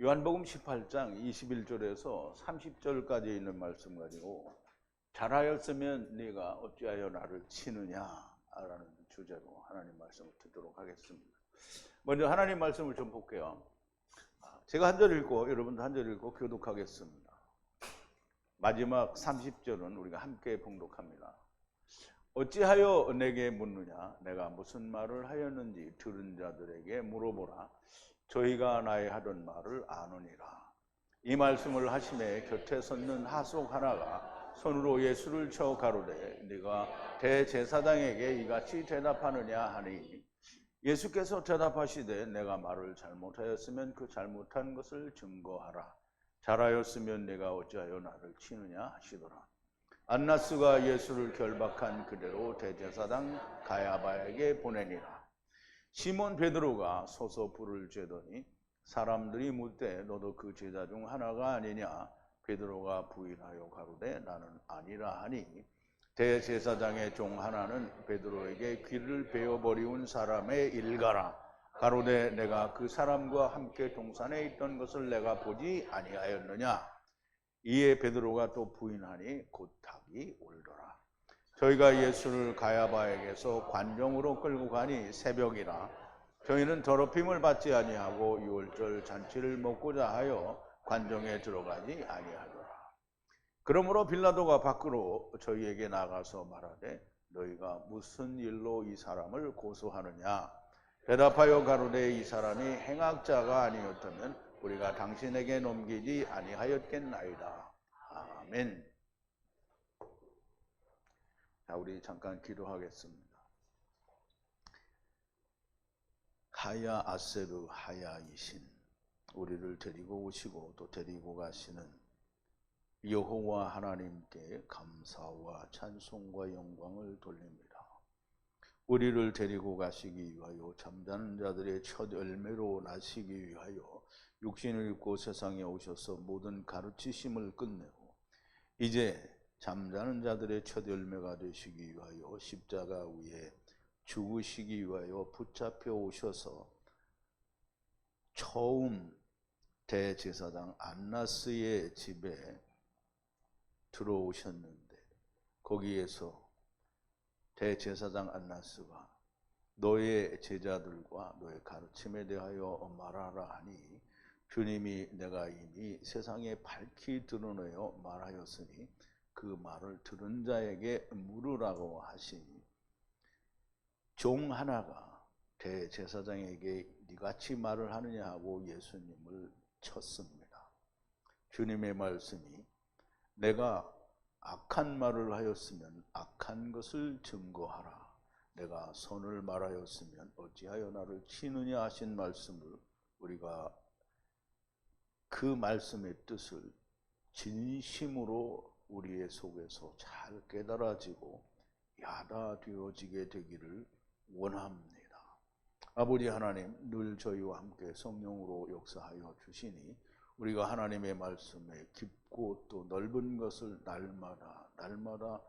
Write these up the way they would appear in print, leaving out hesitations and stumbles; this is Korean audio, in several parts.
요한복음 18장 21절에서 30절까지 있는 말씀 가지고 잘하였으면 네가 어찌하여 나를 치느냐라는 주제로 하나님 말씀을 듣도록 하겠습니다. 먼저 하나님 말씀을 좀 볼게요. 제가 한 절 읽고 여러분도 한 절 읽고 교독하겠습니다. 마지막 30절은 우리가 함께 봉독합니다. 어찌하여 내게 묻느냐? 내가 무슨 말을 하였는지 들은 자들에게 물어보라. 저희가 나의 하던 말을 아느니라. 이 말씀을 하심에 곁에 섰는 하속 하나가 손으로 예수를 쳐 가로되 네가 대제사장에게 이같이 대답하느냐 하니, 예수께서 대답하시되 내가 말을 잘못하였으면 그 잘못한 것을 증거하라. 잘하였으면 내가 어찌하여 나를 치느냐 하시더라. 안나스가 예수를 결박한 그대로 대제사장 가야바에게 보내니라. 시몬 베드로가 서서 불을 쬐더니 사람들이 묻되 너도 그 제자 중 하나가 아니냐? 베드로가 부인하여 가로되 나는 아니라 하니, 대제사장의 종 하나는 베드로에게 귀를 베어버리운 사람의 일가라. 가로되 내가 그 사람과 함께 동산에 있던 것을 내가 보지 아니하였느냐? 이에 베드로가 또 부인하니 곧 닭이 울더라. 저희가 예수를 가야바에게서 관정으로 끌고 가니 새벽이라. 저희는 더럽힘을 받지 아니하고 유월절 잔치를 먹고자 하여 관정에 들어가지 아니하더라. 그러므로 빌라도가 밖으로 저희에게 나가서 말하되 너희가 무슨 일로 이 사람을 고소하느냐? 대답하여 가로되 이 사람이 행악자가 아니었다면 우리가 당신에게 넘기지 아니하였겠나이다. 아멘. 자, 우리 잠깐 기도하겠습니다. 하야 아세르 하야이신 우리를 데리고 오시고 또 데리고 가시는 여호와 하나님께 감사와 찬송과 영광을 돌립니다. 우리를 데리고 가시기 위하여 잠자는 자들의 첫 열매로 나시기 위하여 육신을 입고 세상에 오셔서 모든 가르치심을 끝내고 이제 잠자는 자들의 첫 열매가 되시기 위하여 십자가 위에 죽으시기 위하여 붙잡혀 오셔서 처음 대제사장 안나스의 집에 들어오셨는데, 거기에서 대제사장 안나스가 너의 제자들과 너의 가르침에 대하여 말하라 하니, 주님이 내가 이미 세상에 밝히 드러내어 말하였으니 그 말을 들은 자에게 물으라고 하시니, 종 하나가 대제사장에게 니같이 말을 하느냐 하고 예수님을 쳤습니다. 주님의 말씀이 내가 악한 말을 하였으면 악한 것을 증거하라. 내가 선을 말하였으면 어찌하여 나를 치느냐 하신 말씀을, 우리가 그 말씀의 뜻을 진심으로 우리의 속에서 잘 깨달아지고 야다되어지게 되기를 원합니다. 아버지 하나님, 늘 저희와 함께 성령으로 역사하여 주시니 우리가 하나님의 말씀에 깊고 또 넓은 것을 날마다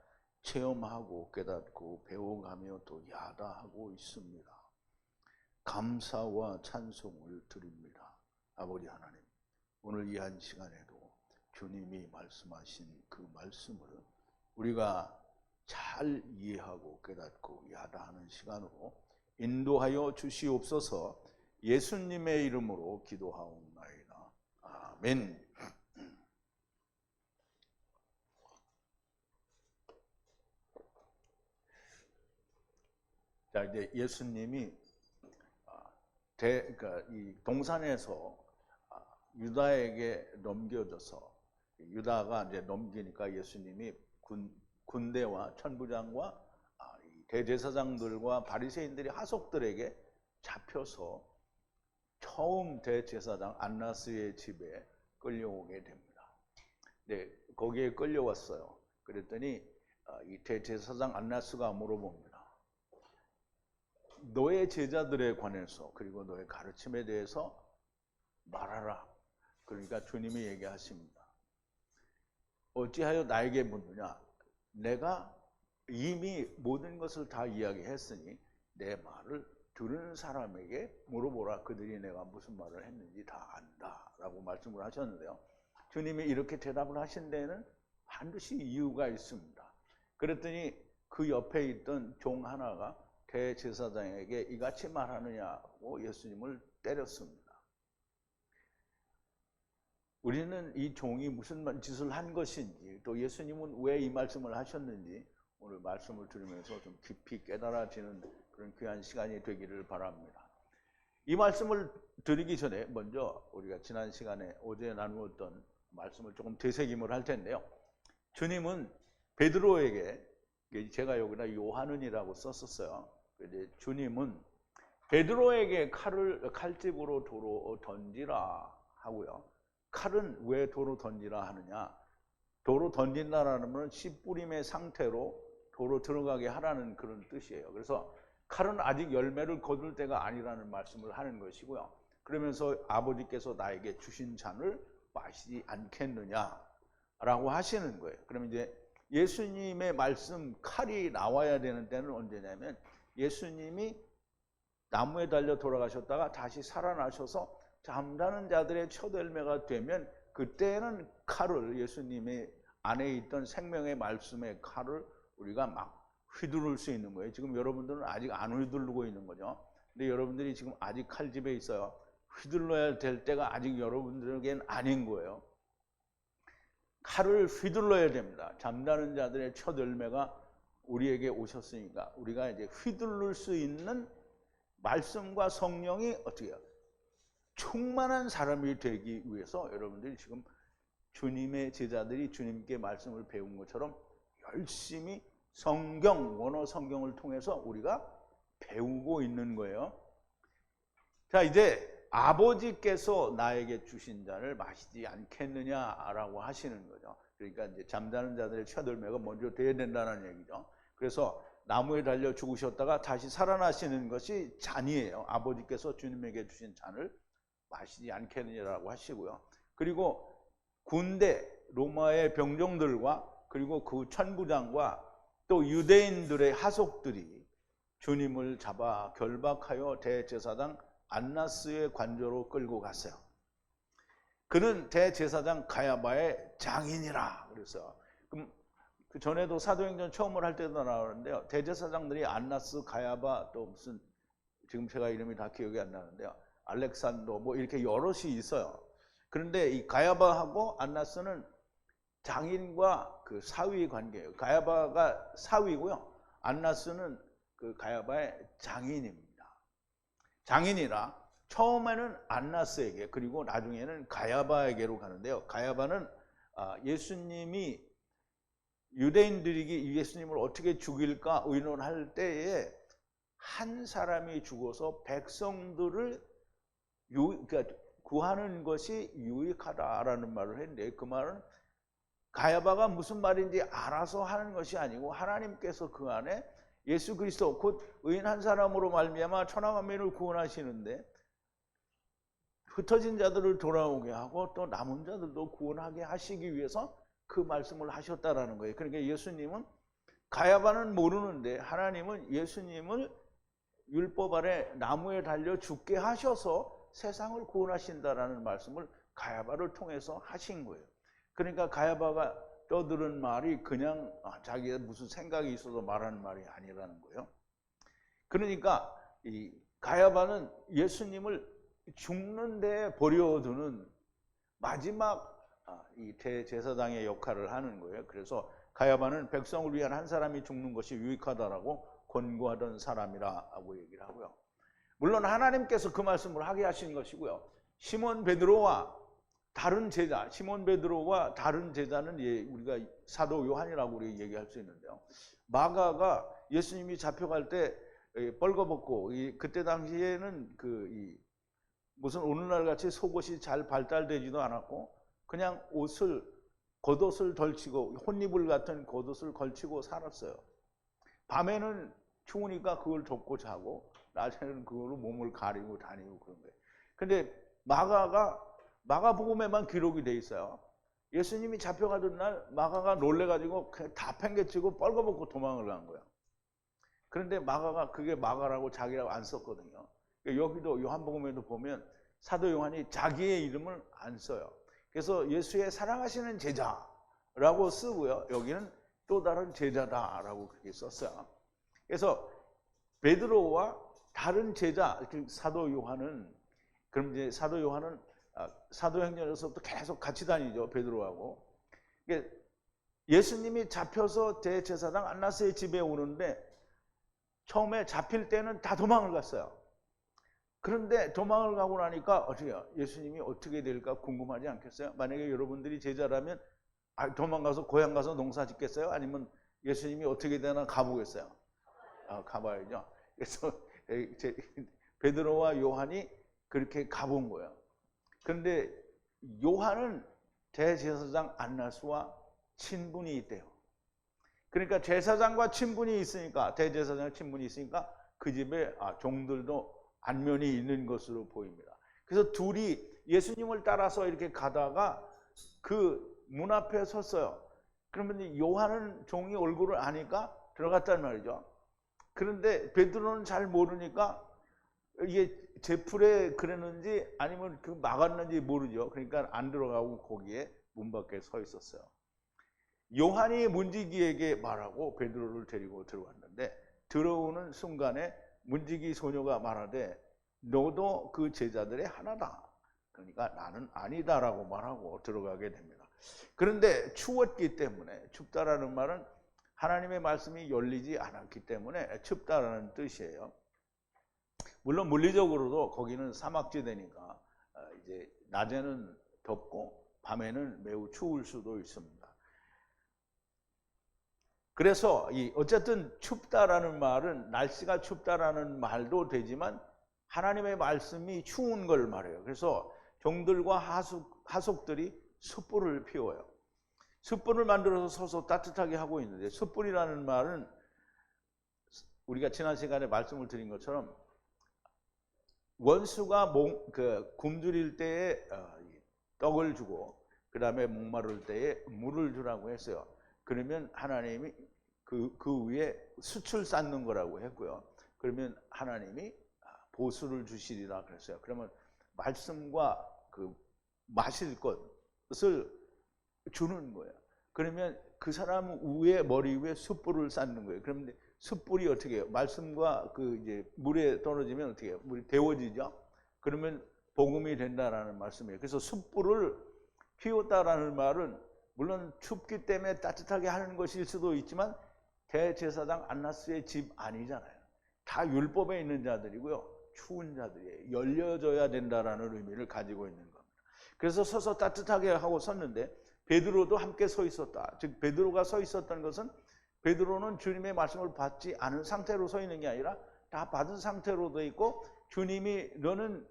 체험하고 깨닫고 배워가며 또 야다하고 있습니다. 감사와 찬송을 드립니다. 아버지 하나님, 오늘 이 한 시간에도 주님이 말씀하신 그 말씀을 우리가 잘 이해하고 깨닫고 야다하는 시간으로 인도하여 주시옵소서. 예수님의 이름으로 기도하옵나이다. 아멘. 자, 이제 예수님이 이 동산에서 유다에게 넘겨져서, 유다가 이제 넘기니까 예수님이 군대와 천부장과 대제사장들과 바리새인들이 하속들에게 잡혀서 처음 대제사장 안나스의 집에 끌려오게 됩니다. 네, 거기에 끌려왔어요. 그랬더니 이 대제사장 안나스가 물어봅니다. 너의 제자들에 관해서 그리고 너의 가르침에 대해서 말하라. 그러니까 주님이 얘기하십니다. 어찌하여 나에게 묻느냐? 내가 이미 모든 것을 다 이야기했으니 내 말을 들은 사람에게 물어보라. 그들이 내가 무슨 말을 했는지 다 안다 라고 말씀을 하셨는데요. 주님이 이렇게 대답을 하신 데에는 반드시 이유가 있습니다. 그랬더니 그 옆에 있던 종 하나가 대제사장에게 이같이 말하느냐고 예수님을 때렸습니다. 우리는 이 종이 무슨 짓을 한 것인지, 또 예수님은 왜 이 말씀을 하셨는지 오늘 말씀을 들으면서 좀 깊이 깨달아지는 그런 귀한 시간이 되기를 바랍니다. 이 말씀을 드리기 전에 먼저 우리가 지난 시간에 어제 나누었던 말씀을 조금 되새김을 할 텐데요. 주님은 베드로에게, 제가 여기다 요한은이라고 썼었어요. 주님은 베드로에게 칼집으로 도로 던지라 하고요. 칼은 왜 도로 던지라 하느냐? 도로 던진다라는 것은 씨 뿌림의 상태로 도로 들어가게 하라는 그런 뜻이에요. 그래서 칼은 아직 열매를 거둘 때가 아니라는 말씀을 하는 것이고요. 그러면서 아버지께서 나에게 주신 잔을 마시지 않겠느냐라고 하시는 거예요. 그러면 이제 예수님의 말씀 칼이 나와야 되는 때는 언제냐면 예수님이 나무에 달려 돌아가셨다가 다시 살아나셔서 잠자는 자들의 첫 열매가 되면 그때는 칼을, 예수님의 안에 있던 생명의 말씀의 칼을 우리가 막 휘두를 수 있는 거예요. 지금 여러분들은 아직 안 휘두르고 있는 거죠. 근데 여러분들이 지금 아직 칼집에 있어요. 휘둘러야 될 때가 아직 여러분들에겐 아닌 거예요. 칼을 휘둘러야 됩니다. 잠자는 자들의 첫 열매가 우리에게 오셨으니까 우리가 이제 휘두를 수 있는 말씀과 성령이 어떻게 해요? 충만한 사람이 되기 위해서 여러분들이 지금 주님의 제자들이 주님께 말씀을 배운 것처럼 열심히 성경, 원어 성경을 통해서 우리가 배우고 있는 거예요. 자, 이제 아버지께서 나에게 주신 잔을 마시지 않겠느냐라고 하시는 거죠. 그러니까 이제 잠자는 자들의 첫 열매가 먼저 돼야 된다는 얘기죠. 그래서 나무에 달려 죽으셨다가 다시 살아나시는 것이 잔이에요. 아버지께서 주님에게 주신 잔을 마시지 않겠느냐라고 하시고요. 그리고 군대, 로마의 병정들과 그리고 그 천부장과 또 유대인들의 하속들이 주님을 잡아 결박하여 대제사장 안나스의 관저로 끌고 갔어요. 그는 대제사장 가야바의 장인이라 그랬어요. 그럼 그 전에도 사도행전 처음을 할 때도 나오는데요. 대제사장들이 안나스, 가야바, 또 무슨 지금 제가 이름이 다 기억이 안 나는데요. 알렉산더 뭐 이렇게 여럿이 있어요. 그런데 이 가야바하고 안나스는 장인과 그 사위 관계예요. 가야바가 사위고요. 안나스는 그 가야바의 장인입니다. 장인이라 처음에는 안나스에게 그리고 나중에는 가야바에게로 가는데요. 가야바는 예수님이 유대인들이 예수님을 어떻게 죽일까 의논할 때에 한 사람이 죽어서 백성들을 그러니까 구하는 것이 유익하다라는 말을 했는데 그 말은 가야바가 무슨 말인지 알아서 하는 것이 아니고 하나님께서 그 안에 예수 그리스도 곧 의인 한 사람으로 말미암아 천하 만민을 구원하시는데 흩어진 자들을 돌아오게 하고 또 남은 자들도 구원하게 하시기 위해서 그 말씀을 하셨다라는 거예요. 그러니까 예수님은 가야바는 모르는데 하나님은 예수님을 율법 아래 나무에 달려 죽게 하셔서 세상을 구원하신다라는 말씀을 가야바를 통해서 하신 거예요. 그러니까 가야바가 떠들은 말이 그냥 자기가 무슨 생각이 있어서 말하는 말이 아니라는 거예요. 그러니까 이 가야바는 예수님을 죽는 데에 버려두는 마지막 이 대제사장의 역할을 하는 거예요. 그래서 가야바는 백성을 위한 한 사람이 죽는 것이 유익하다라고 권고하던 사람이라고 얘기를 하고요. 물론 하나님께서 그 말씀을 하게 하신 것이고요. 시몬 베드로와 다른 제자, 시몬 베드로와 다른 제자는 우리가 사도 요한이라고 우리 얘기할 수 있는데요. 마가가 예수님이 잡혀갈 때 벌거벗고 그때 당시에는 무슨 오늘날 같이 속옷이 잘 발달되지도 않았고 그냥 겉옷을 덜치고 혼이불 같은 겉옷을 걸치고 살았어요. 밤에는 추우니까 그걸 덮고 자고 낮에는 그걸로 몸을 가리고 다니고 그런 거예요. 근데 마가복음에만 기록이 돼 있어요. 예수님이 잡혀가던 날 마가가 놀래가지고 다 팽개치고 뻘거벗고 도망을 간 거예요. 그런데 마가가 그게 마가라고 자기라고 안 썼거든요. 여기도 요한복음에도 보면 사도 요한이 자기의 이름을 안 써요. 그래서 예수의 사랑하시는 제자라고 쓰고요. 여기는 또 다른 제자다라고 그렇게 썼어요. 그래서 베드로와 다른 제자, 사도 요한은, 그럼 이제 사도 요한은 사도행전에서부터 계속 같이 다니죠, 베드로하고. 예수님이 잡혀서 대제사장 안나스의 집에 오는데 처음에 잡힐 때는 다 도망을 갔어요. 그런데 도망을 가고 나니까 어떻게요? 예수님이 어떻게 될까 궁금하지 않겠어요? 만약에 여러분들이 제자라면 도망가서 고향 가서 농사 짓겠어요? 아니면 예수님이 어떻게 되나 가보겠어요? 가봐야죠. 그래서 베드로와 요한이 그렇게 가본 거예요. 그런데 요한은 대제사장 안나스와 친분이 있대요. 그러니까 제사장과 친분이 있으니까, 대제사장과 친분이 있으니까 그 집에 종들도 안면이 있는 것으로 보입니다. 그래서 둘이 예수님을 따라서 이렇게 가다가 그 문 앞에 섰어요. 그러면 요한은 종이 얼굴을 아니까 들어갔단 말이죠. 그런데 베드로는 잘 모르니까 이게 제풀에 그랬는지 아니면 그 막았는지 모르죠. 그러니까 안 들어가고 거기에 문 밖에 서 있었어요. 요한이 문지기에게 말하고 베드로를 데리고 들어왔는데 들어오는 순간에 문지기 소녀가 말하되 너도 그 제자들의 하나다. 그러니까 나는 아니다라고 말하고 들어가게 됩니다. 그런데 추웠기 때문에, 춥다라는 말은 하나님의 말씀이 열리지 않았기 때문에 춥다라는 뜻이에요. 물론 물리적으로도 거기는 사막지대니까 이제 낮에는 덥고 밤에는 매우 추울 수도 있습니다. 그래서 어쨌든 춥다라는 말은 날씨가 춥다라는 말도 되지만 하나님의 말씀이 추운 걸 말해요. 그래서 종들과 하속들이 숯불을 피워요. 숯불을 만들어서 서서 따뜻하게 하고 있는데, 숯불이라는 말은 우리가 지난 시간에 말씀을 드린 것처럼 원수가 굶주릴 때에 떡을 주고 그 다음에 목마를 때에 물을 주라고 했어요. 그러면 하나님이 그 위에 숯을 쌓는 거라고 했고요. 그러면 하나님이 보수를 주시리라 그랬어요. 그러면 말씀과 그 마실 것을 주는 거예요. 그러면 그 사람 위에, 머리 위에 숯불을 쌓는 거예요. 그러면 숯불이 어떻게 해요? 말씀과 그 이제 물에 떨어지면 어떻게 해요? 물이 데워지죠? 그러면 복음이 된다라는 말씀이에요. 그래서 숯불을 피웠다라는 말은 물론 춥기 때문에 따뜻하게 하는 것일 수도 있지만 대제사장 안나스의 집 아니잖아요. 다 율법에 있는 자들이고요. 추운 자들이에요. 열려져야 된다라는 의미를 가지고 있는 겁니다. 그래서 서서 따뜻하게 하고 섰는데 베드로도 함께 서 있었다. 즉 베드로가 서 있었던 것은 베드로는 주님의 말씀을 받지 않은 상태로 서 있는 게 아니라 다 받은 상태로 돼 있고, 주님이 너는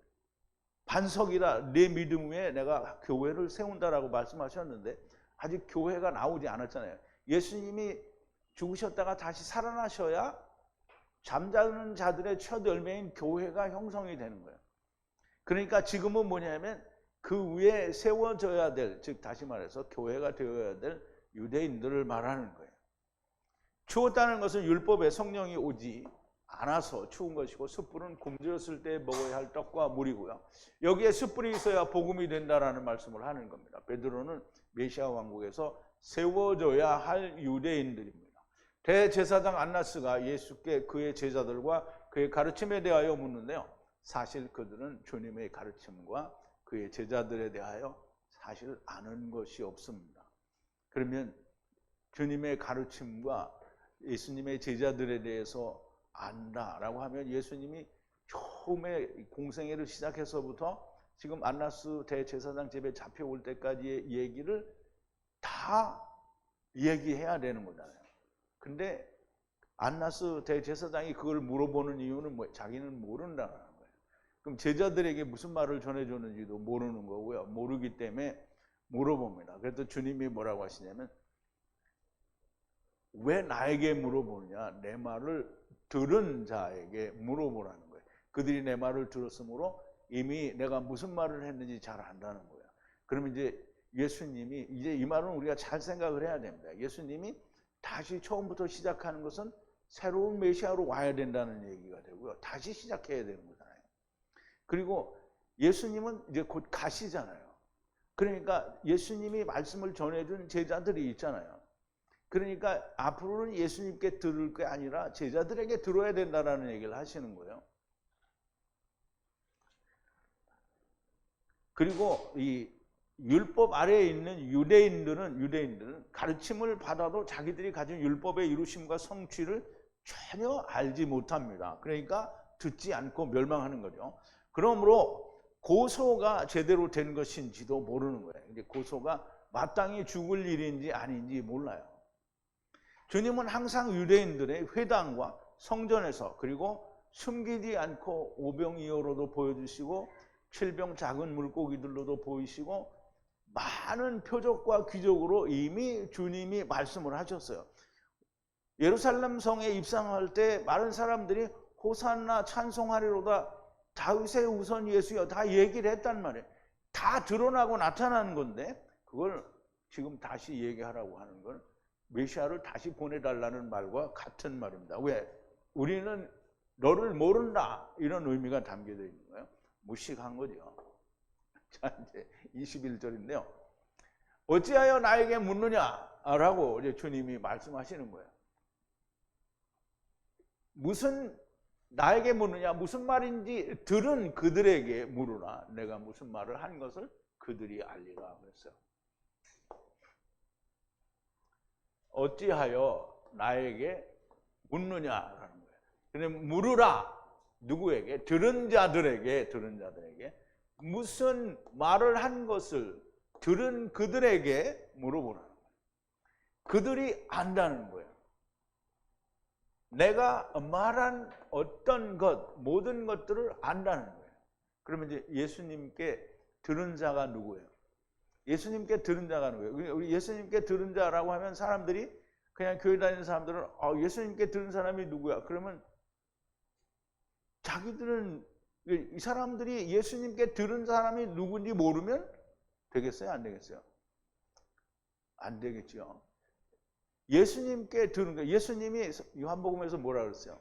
반석이라 내 믿음 위에 내가 교회를 세운다라고 말씀하셨는데 아직 교회가 나오지 않았잖아요. 예수님이 죽으셨다가 다시 살아나셔야 잠자는 자들의 첫 열매인 교회가 형성이 되는 거예요. 그러니까 지금은 뭐냐면 그 위에 세워져야 될, 즉 다시 말해서 교회가 되어야 될 유대인들을 말하는 거예요. 추웠다는 것은 율법에 성령이 오지 않아서 추운 것이고, 숯불은 굶주렸을 때 먹어야 할 떡과 물이고요. 여기에 숯불이 있어야 복음이 된다라는 말씀을 하는 겁니다. 베드로는 메시아 왕국에서 세워져야 할 유대인들입니다. 대제사장 안나스가 예수께 그의 제자들과 그의 가르침에 대하여 묻는데요. 사실 그들은 주님의 가르침과 그의 제자들에 대하여 사실 아는 것이 없습니다. 그러면 주님의 가르침과 예수님의 제자들에 대해서 안다라고 하면 예수님이 처음에 공생애를 시작해서부터 지금 안나스 대제사장 집에 잡혀올 때까지의 얘기를 다 얘기해야 되는 거잖아요. 근데 안나스 대제사장이 그걸 물어보는 이유는 뭐예요? 자기는 모른다는 거예요. 그럼 제자들에게 무슨 말을 전해줬는지도 모르는 거고요. 모르기 때문에 물어봅니다. 그래서 주님이 뭐라고 하시냐면 왜 나에게 물어보느냐? 내 말을 들은 자에게 물어보라는 거예요. 그들이 내 말을 들었으므로 이미 내가 무슨 말을 했는지 잘 안다는 거예요. 그러면 이제 예수님이, 이제 이 말은 우리가 잘 생각을 해야 됩니다. 예수님이 다시 처음부터 시작하는 것은 새로운 메시아로 와야 된다는 얘기가 되고요. 다시 시작해야 되는 거잖아요. 그리고 예수님은 이제 곧 가시잖아요. 그러니까 예수님이 말씀을 전해준 제자들이 있잖아요. 그러니까 앞으로는 예수님께 들을 게 아니라 제자들에게 들어야 된다는 얘기를 하시는 거예요. 그리고 이 율법 아래에 있는 유대인들은 가르침을 받아도 자기들이 가진 율법의 이루심과 성취를 전혀 알지 못합니다. 그러니까 듣지 않고 멸망하는 거죠. 그러므로 고소가 제대로 된 것인지도 모르는 거예요. 이제 고소가 마땅히 죽을 일인지 아닌지 몰라요. 주님은 항상 유대인들의 회당과 성전에서 그리고 숨기지 않고 오병이어로도 보여주시고 칠병 작은 물고기들로도 보이시고 많은 표적과 기적으로 이미 주님이 말씀을 하셨어요. 예루살렘 성에 입성할 때 많은 사람들이 호산나 찬송하리로다 다윗의 우선 예수여 다 얘기를 했단 말이에요. 다 드러나고 나타나는 건데 그걸 지금 다시 얘기하라고 하는 건 메시아를 다시 보내달라는 말과 같은 말입니다. 왜? 우리는 너를 모른다 이런 의미가 담겨져 있는 거예요. 무식한 거죠. 자, 이제 21절인데요. 어찌하여 나에게 묻느냐라고 이제 주님이 말씀하시는 거예요. 무슨 나에게 묻느냐 무슨 말인지 들은 그들에게 물으라. 내가 무슨 말을 한 것을 그들이 알리라 그랬어요. 어찌하여 나에게 묻느냐라는 거예요. 그냥 물으라. 누구에게? 들은 자들에게 무슨 말을 한 것을 들은 그들에게 물어보라는 거예요. 그들이 안다는 거예요. 내가 말한 어떤 것, 모든 것들을 안다는 거예요. 그러면 이제 예수님께 들은 자가 누구예요? 예수님께 들은 자가 누구예요? 우리 예수님께 들은 자라고 하면 사람들이 그냥 교회 다니는 사람들은 예수님께 들은 사람이 누구야? 그러면 자기들은 이 사람들이 예수님께 들은 사람이 누군지 모르면 되겠어요? 안 되겠어요? 안 되겠죠. 예수님께 들은 거예요. 예수님이 요한복음에서 뭐라 그랬어요?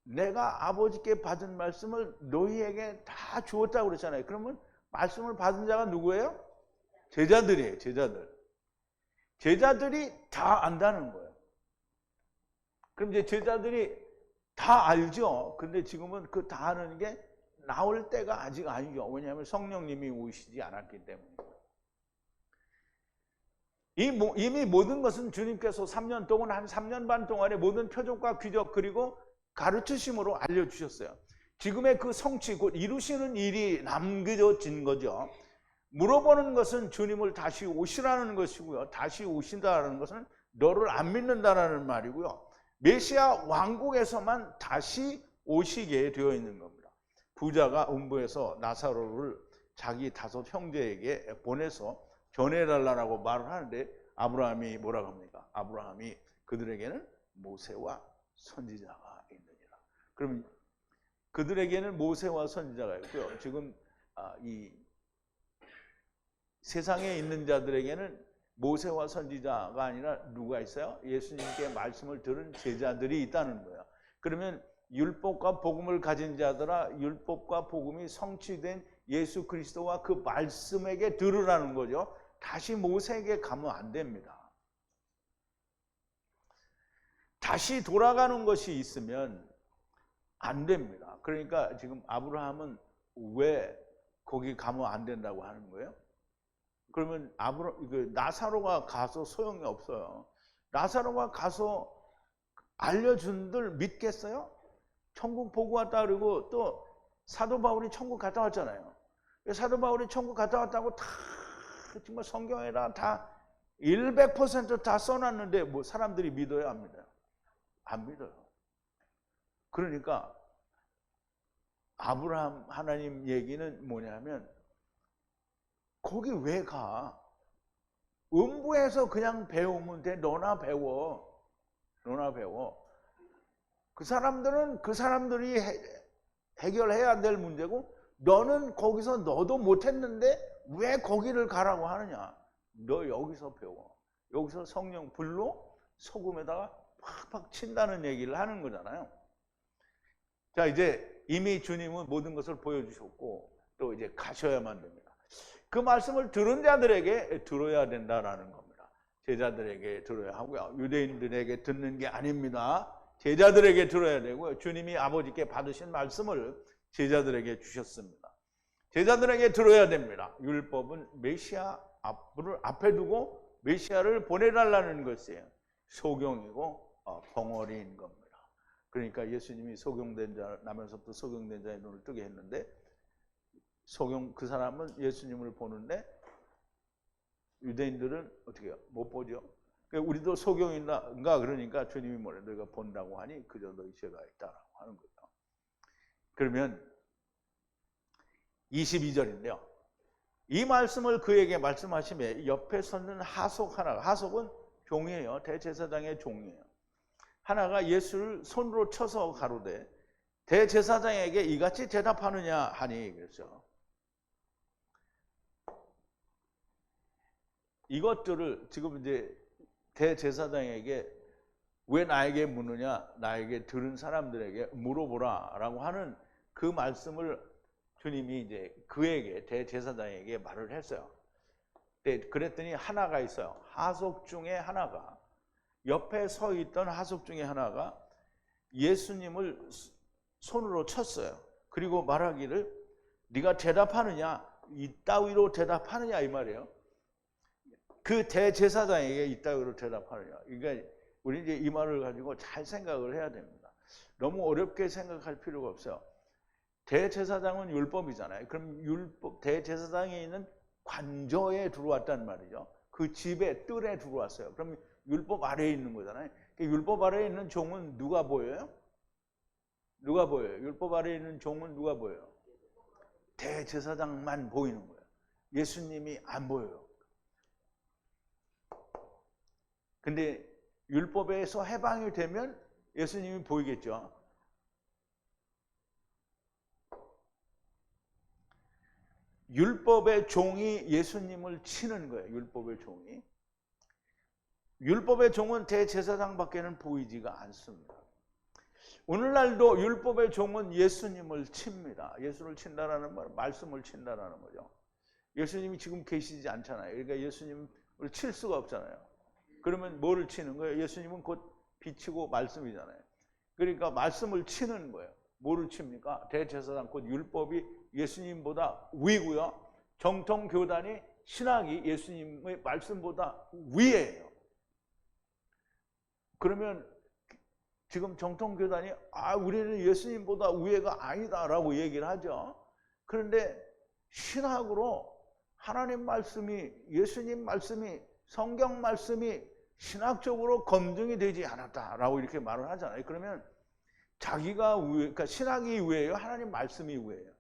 내가 아버지께 받은 말씀을 너희에게 다 주었다고 그랬잖아요. 그러면 말씀을 받은 자가 누구예요? 제자들이에요. 제자들이 다 안다는 거예요. 그럼 이제 제자들이 다 알죠. 근데 지금은 그 다 아는 게 나올 때가 아직 아니죠. 왜냐하면 성령님이 오시지 않았기 때문에. 이미 모든 것은 주님께서 3년 동안 한 3년 반 동안의 모든 표적과 기적 그리고 가르치심으로 알려주셨어요. 지금의 그 성취 곧 이루시는 일이 남겨진 거죠. 물어보는 것은 주님을 다시 오시라는 것이고요. 다시 오신다는 것은 너를 안 믿는다라는 말이고요. 메시아 왕국에서만 다시 오시게 되어 있는 겁니다. 부자가 음부에서 나사로를 자기 5 형제에게 보내서 전해달라고 말을 하는데 아브라함이 뭐라고 합니까? 아브라함이 그들에게는 모세와 선지자가 있느니라. 그럼 그들에게는 모세와 선지자가 있고요. 지금 이 세상에 있는 자들에게는 모세와 선지자가 아니라 누가 있어요? 예수님께 말씀을 들은 제자들이 있다는 거예요. 그러면 율법과 복음을 가진 자들아 율법과 복음이 성취된 예수 그리스도와 그 말씀에게 들으라는 거죠. 다시 모세에게 가면 안 됩니다. 다시 돌아가는 것이 있으면 안 됩니다. 그러니까 지금 아브라함은 왜 거기 가면 안 된다고 하는 거예요? 그러면 나사로가 가서 소용이 없어요. 나사로가 가서 알려준들 믿겠어요? 천국 보고 왔다 그러고 또 사도 바울이 천국 갔다 왔잖아요. 사도 바울이 천국 갔다 왔다고 다 정말 성경에다 다 100% 다 써놨는데 뭐 사람들이 믿어요? 안 믿어요? 안 믿어요. 그러니까 아브라함 하나님 얘기는 뭐냐면 거기 왜 가? 음부에서 그냥 배우면 돼. 너나 배워. 그 사람들은 그 사람들이 해결해야 될 문제고 너는 거기서 너도 못했는데 왜 거기를 가라고 하느냐? 너 여기서 배워. 여기서 성령 불로 소금에다가 팍팍 친다는 얘기를 하는 거잖아요. 자, 이제 이미 주님은 모든 것을 보여주셨고 또 이제 가셔야만 됩니다. 그 말씀을 들은 자들에게 들어야 된다라는 겁니다. 제자들에게 들어야 하고요. 유대인들에게 듣는 게 아닙니다. 제자들에게 들어야 되고요. 주님이 아버지께 받으신 말씀을 제자들에게 주셨습니다. 제자들에게 들어야 됩니다. 율법은 메시아 앞에 두고 메시아를 보내달라는 것이에요. 소경이고 벙어리인 겁니다. 그러니까 예수님이 소경된 자 나면서부터 소경된 자의 눈을 뜨게 했는데 그 사람은 예수님을 보는데 유대인들은 어떻게 해요? 못 보죠. 그러니까 우리도 소경인가 그러니까 주님이 뭐래? 너희가 본다고 하니 그저 너희 죄가 있다라고 하는 거죠. 그러면 22절인데요. 이 말씀을 그에게 말씀하시며 옆에 섰는 하속 하나가, 하속은 종이에요. 대제사장의 종이에요. 하나가 예수를 손으로 쳐서 가로되 대제사장에게 이같이 대답하느냐 하니 그랬죠. 이것들을 지금 이제 대제사장에게 왜 나에게 묻느냐, 나에게 들은 사람들에게 물어보라라고 하는 그 말씀을 주님이 이제 그에게 대제사장에게 말을 했어요. 그랬더니 하나가 있어요. 하속 중에 하나가 옆에 서 있던 하속 중에 하나가 예수님을 손으로 쳤어요. 그리고 말하기를 네가 대답하느냐, 이따위로 대답하느냐 이 말이에요. 그 대제사장에게 이따위로 대답하느냐. 그러니까 우리 이제 이 말을 가지고 잘 생각을 해야 됩니다. 너무 어렵게 생각할 필요가 없어요. 대제사장은 율법이잖아요. 그럼 대제사장에 있는 관저에 들어왔단 말이죠. 그 집에 뜰에 들어왔어요. 그럼 율법 아래에 있는 거잖아요. 율법 아래에 있는 종은 누가 보여요? 누가 보여요? 율법 아래에 있는 종은 누가 보여요? 대제사장만 보이는 거예요. 예수님이 안 보여요. 근데 율법에서 해방이 되면 예수님이 보이겠죠. 율법의 종이 예수님을 치는 거예요. 율법의 종이. 율법의 종은 대제사장밖에는 보이지가 않습니다. 오늘날도 율법의 종은 예수님을 칩니다. 예수를 친다라는 말, 말씀을 친다라는 거죠. 예수님이 지금 계시지 않잖아요. 그러니까 예수님을 칠 수가 없잖아요. 그러면 뭐를 치는 거예요? 예수님은 곧 빛이고 말씀이잖아요. 그러니까 말씀을 치는 거예요. 뭐를 칩니까? 대제사장 곧 율법이 예수님보다 위고요. 정통교단이 신학이 예수님의 말씀보다 위에요. 그러면 지금 정통교단이 우리는 예수님보다 위가 아니다라고 얘기를 하죠. 그런데 신학으로 하나님 말씀이, 예수님 말씀이, 성경 말씀이 신학적으로 검증이 되지 않았다라고 이렇게 말을 하잖아요. 그러면 자기가 그러니까 신학이 우회예요? 하나님 말씀이 우회예요?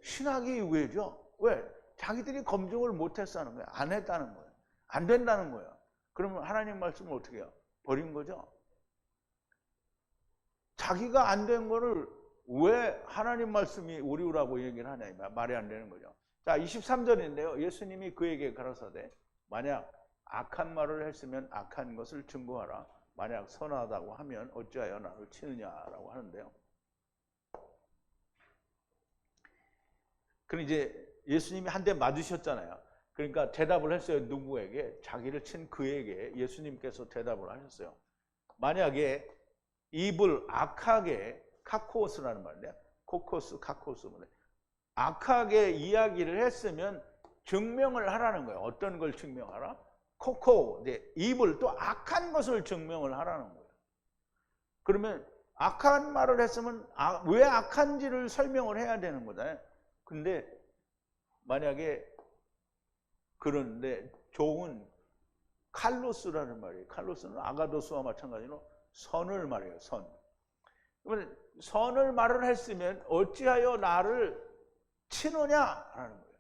신학이 우회죠. 왜? 자기들이 검증을 못했다는 거예요. 안 했다는 거예요. 안 된다는 거예요. 그러면 하나님 말씀을 어떻게 해요? 버린 거죠. 자기가 안 된 거를 왜 하나님 말씀이 오류라고 얘기를 하냐, 말이 안 되는 거죠. 자, 23절인데요. 예수님이 그에게 가라사대 만약 악한 말을 했으면 악한 것을 증거하라. 만약 선하다고 하면 어찌하여 나를 치느냐라고 하는데요. 그럼 이제 예수님이 한 대 맞으셨잖아요. 그러니까 대답을 했어요. 누구에게? 자기를 친 그에게 예수님께서 대답을 하셨어요. 만약에 입을 악하게, 카코스라는 말인데요. 카코스. 악하게 이야기를 했으면 증명을 하라는 거예요. 어떤 걸 증명하라? 입을 또 악한 것을 증명을 하라는 거예요. 그러면 악한 말을 했으면 왜 악한지를 설명을 해야 되는 거잖아요. 근데 만약에 그런데 종은 칼로스라는 말이에요. 칼로스는 아가도스와 마찬가지로 선을 말해요. 선. 그러면 선을 말을 했으면 어찌하여 나를 치느냐라는 거예요.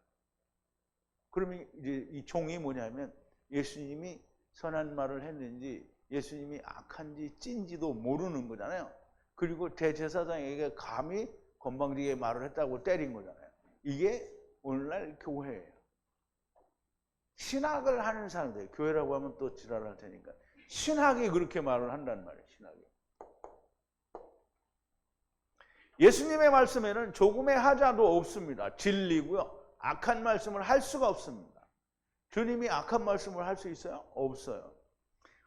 그러면 이제 이 종이 뭐냐면 예수님이 선한 말을 했는지 예수님이 악한지 찐지도 모르는 거잖아요. 그리고 대제사장에게 감히 건방지게 말을 했다고 때린 거잖아요. 이게 오늘날 교회예요. 신학을 하는 사람들, 교회라고 하면 또 지랄할 테니까 신학이 그렇게 말을 한단 말이에요. 신학이. 예수님의 말씀에는 조금의 하자도 없습니다. 진리고요. 악한 말씀을 할 수가 없습니다. 주님이 악한 말씀을 할 수 있어요? 없어요.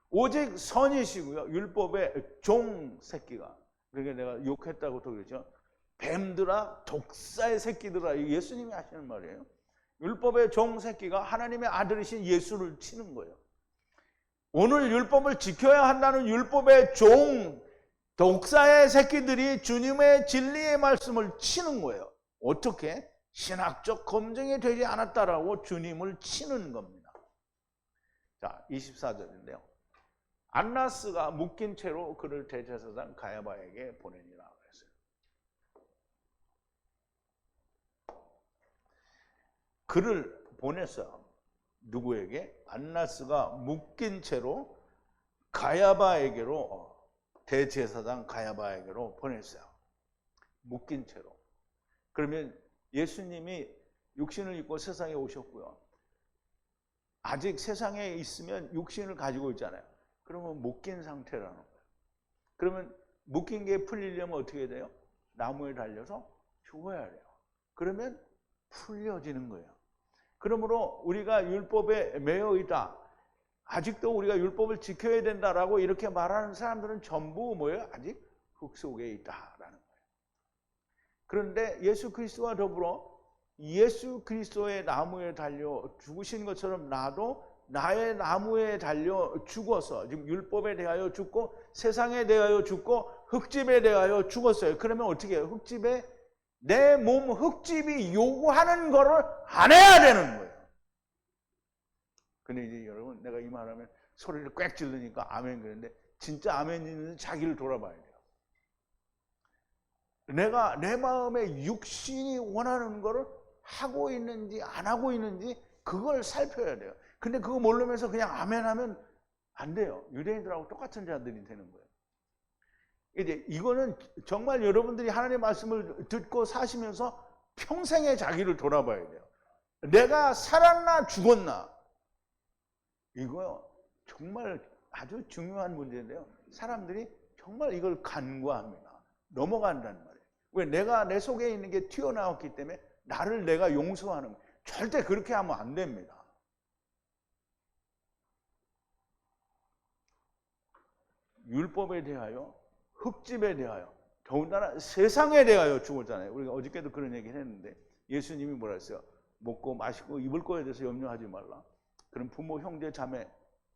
오직 선이시고요. 율법의 종 새끼가. 그러니까 내가 욕했다고 또 그러죠. 뱀들아, 독사의 새끼들아. 예수님이 하시는 말이에요. 율법의 종 새끼가 하나님의 아들이신 예수를 치는 거예요. 오늘 율법을 지켜야 한다는 율법의 종, 독사의 새끼들이 주님의 진리의 말씀을 치는 거예요. 어떻게? 신학적 검증이 되지 않았다라고 주님을 치는 겁니다. 자, 24절인데요. 안나스가 묶인 채로 그를 대제사장 가야바에게 보내니라 그랬어요. 그를 보냈어요. 누구에게? 안나스가 묶인 채로 가야바에게로, 대제사장 가야바에게로 보냈어요. 묶인 채로. 그러면 예수님이 육신을 입고 세상에 오셨고요. 아직 세상에 있으면 육신을 가지고 있잖아요. 그러면 묶인 상태라는 거예요. 그러면 묶인 게 풀리려면 어떻게 돼요? 나무에 달려서 죽어야 돼요. 그러면 풀려지는 거예요. 그러므로 우리가 율법에 매여 있다. 아직도 우리가 율법을 지켜야 된다라고 이렇게 말하는 사람들은 전부 뭐예요? 아직 흙 속에 있다라는 거예요. 그런데 예수 그리스도와 더불어 예수 그리스도의 나무에 달려 죽으신 것처럼 나도 나의 나무에 달려 죽어서, 지금 율법에 대하여 죽고 세상에 대하여 죽고 흙집에 대하여 죽었어요. 그러면 어떻게 해요? 흙집에 내 몸 흙집이 요구하는 거를 안 해야 되는 거예요. 근데 이제 여러분, 내가 이 말하면 소리를 꽥 지르니까 아멘 그러는데 진짜 아멘이는 자기를 돌아봐야 돼요. 내가 내 마음에 육신이 원하는 거를 하고 있는지 안 하고 있는지 그걸 살펴야 돼요. 근데 그거 모르면서 그냥 아멘 하면 안 돼요. 유대인들하고 똑같은 자들이 되는 거예요. 이제 이거는 정말 여러분들이 하나님의 말씀을 듣고 사시면서 평생의 자기를 돌아봐야 돼요. 내가 살았나 죽었나? 이거요, 정말 아주 중요한 문제인데요. 사람들이 정말 이걸 간과합니다. 넘어간다는 말이에요. 왜? 내가 내 속에 있는 게 튀어나왔기 때문에 나를 내가 용서하는 거예요. 절대 그렇게 하면 안 됩니다. 율법에 대하여, 흙집에 대하여, 더군다나 세상에 대하여 죽었잖아요. 우리가 어저께도 그런 얘기를 했는데 예수님이 뭐라 했어요? 먹고 마시고 입을 거에 대해서 염려하지 말라. 그럼 부모, 형제, 자매,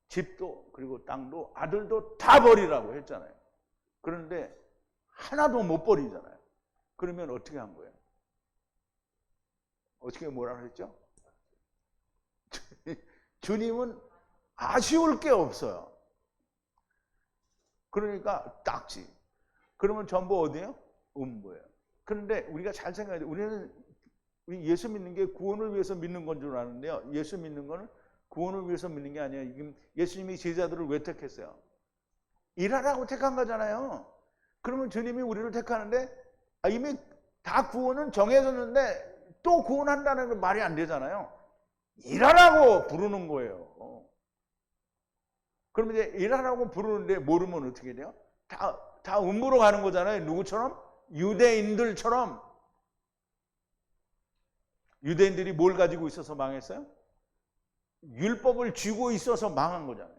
집도 그리고 땅도 아들도 다 버리라고 했잖아요. 그런데 하나도 못 버리잖아요. 그러면 어떻게 한 거예요? 어떻게 뭐라 그랬죠? 주님은 아쉬울 게 없어요. 그러니까 딱지. 그러면 전부 어디예요? 음부예요. 그런데 우리가 잘 생각해야 돼요. 우리 예수 믿는 게 구원을 위해서 믿는 건 줄 아는데요. 예수 믿는 거는 구원을 위해서 믿는 게 아니에요. 예수님이 제자들을 왜 택했어요? 일하라고 택한 거잖아요. 그러면 주님이 우리를 택하는데 이미 다 구원은 정해졌는데 또 구원한다는 건 말이 안 되잖아요. 일하라고 부르는 거예요. 그러면 이제 일하라고 부르는데 모르면 어떻게 돼요? 다 음부로 가는 거잖아요. 누구처럼? 유대인들처럼. 유대인들이 뭘 가지고 있어서 망했어요? 율법을 쥐고 있어서 망한 거잖아요.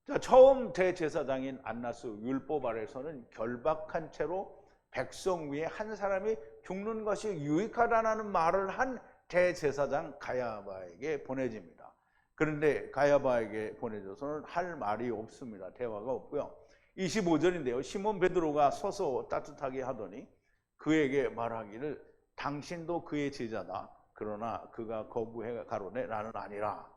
자, 처음 대제사장인 안나스, 율법 아래서는 결박한 채로 백성 위에 한 사람이 죽는 것이 유익하다는 말을 한 대제사장 가야바에게 보내집니다. 그런데 가야바에게 보내줘서는 할 말이 없습니다. 대화가 없고요. 25절인데요. 시몬 베드로가 서서 따뜻하게 하더니 그에게 말하기를 당신도 그의 제자다. 그러나 그가 거부해 가로되 나는 아니라.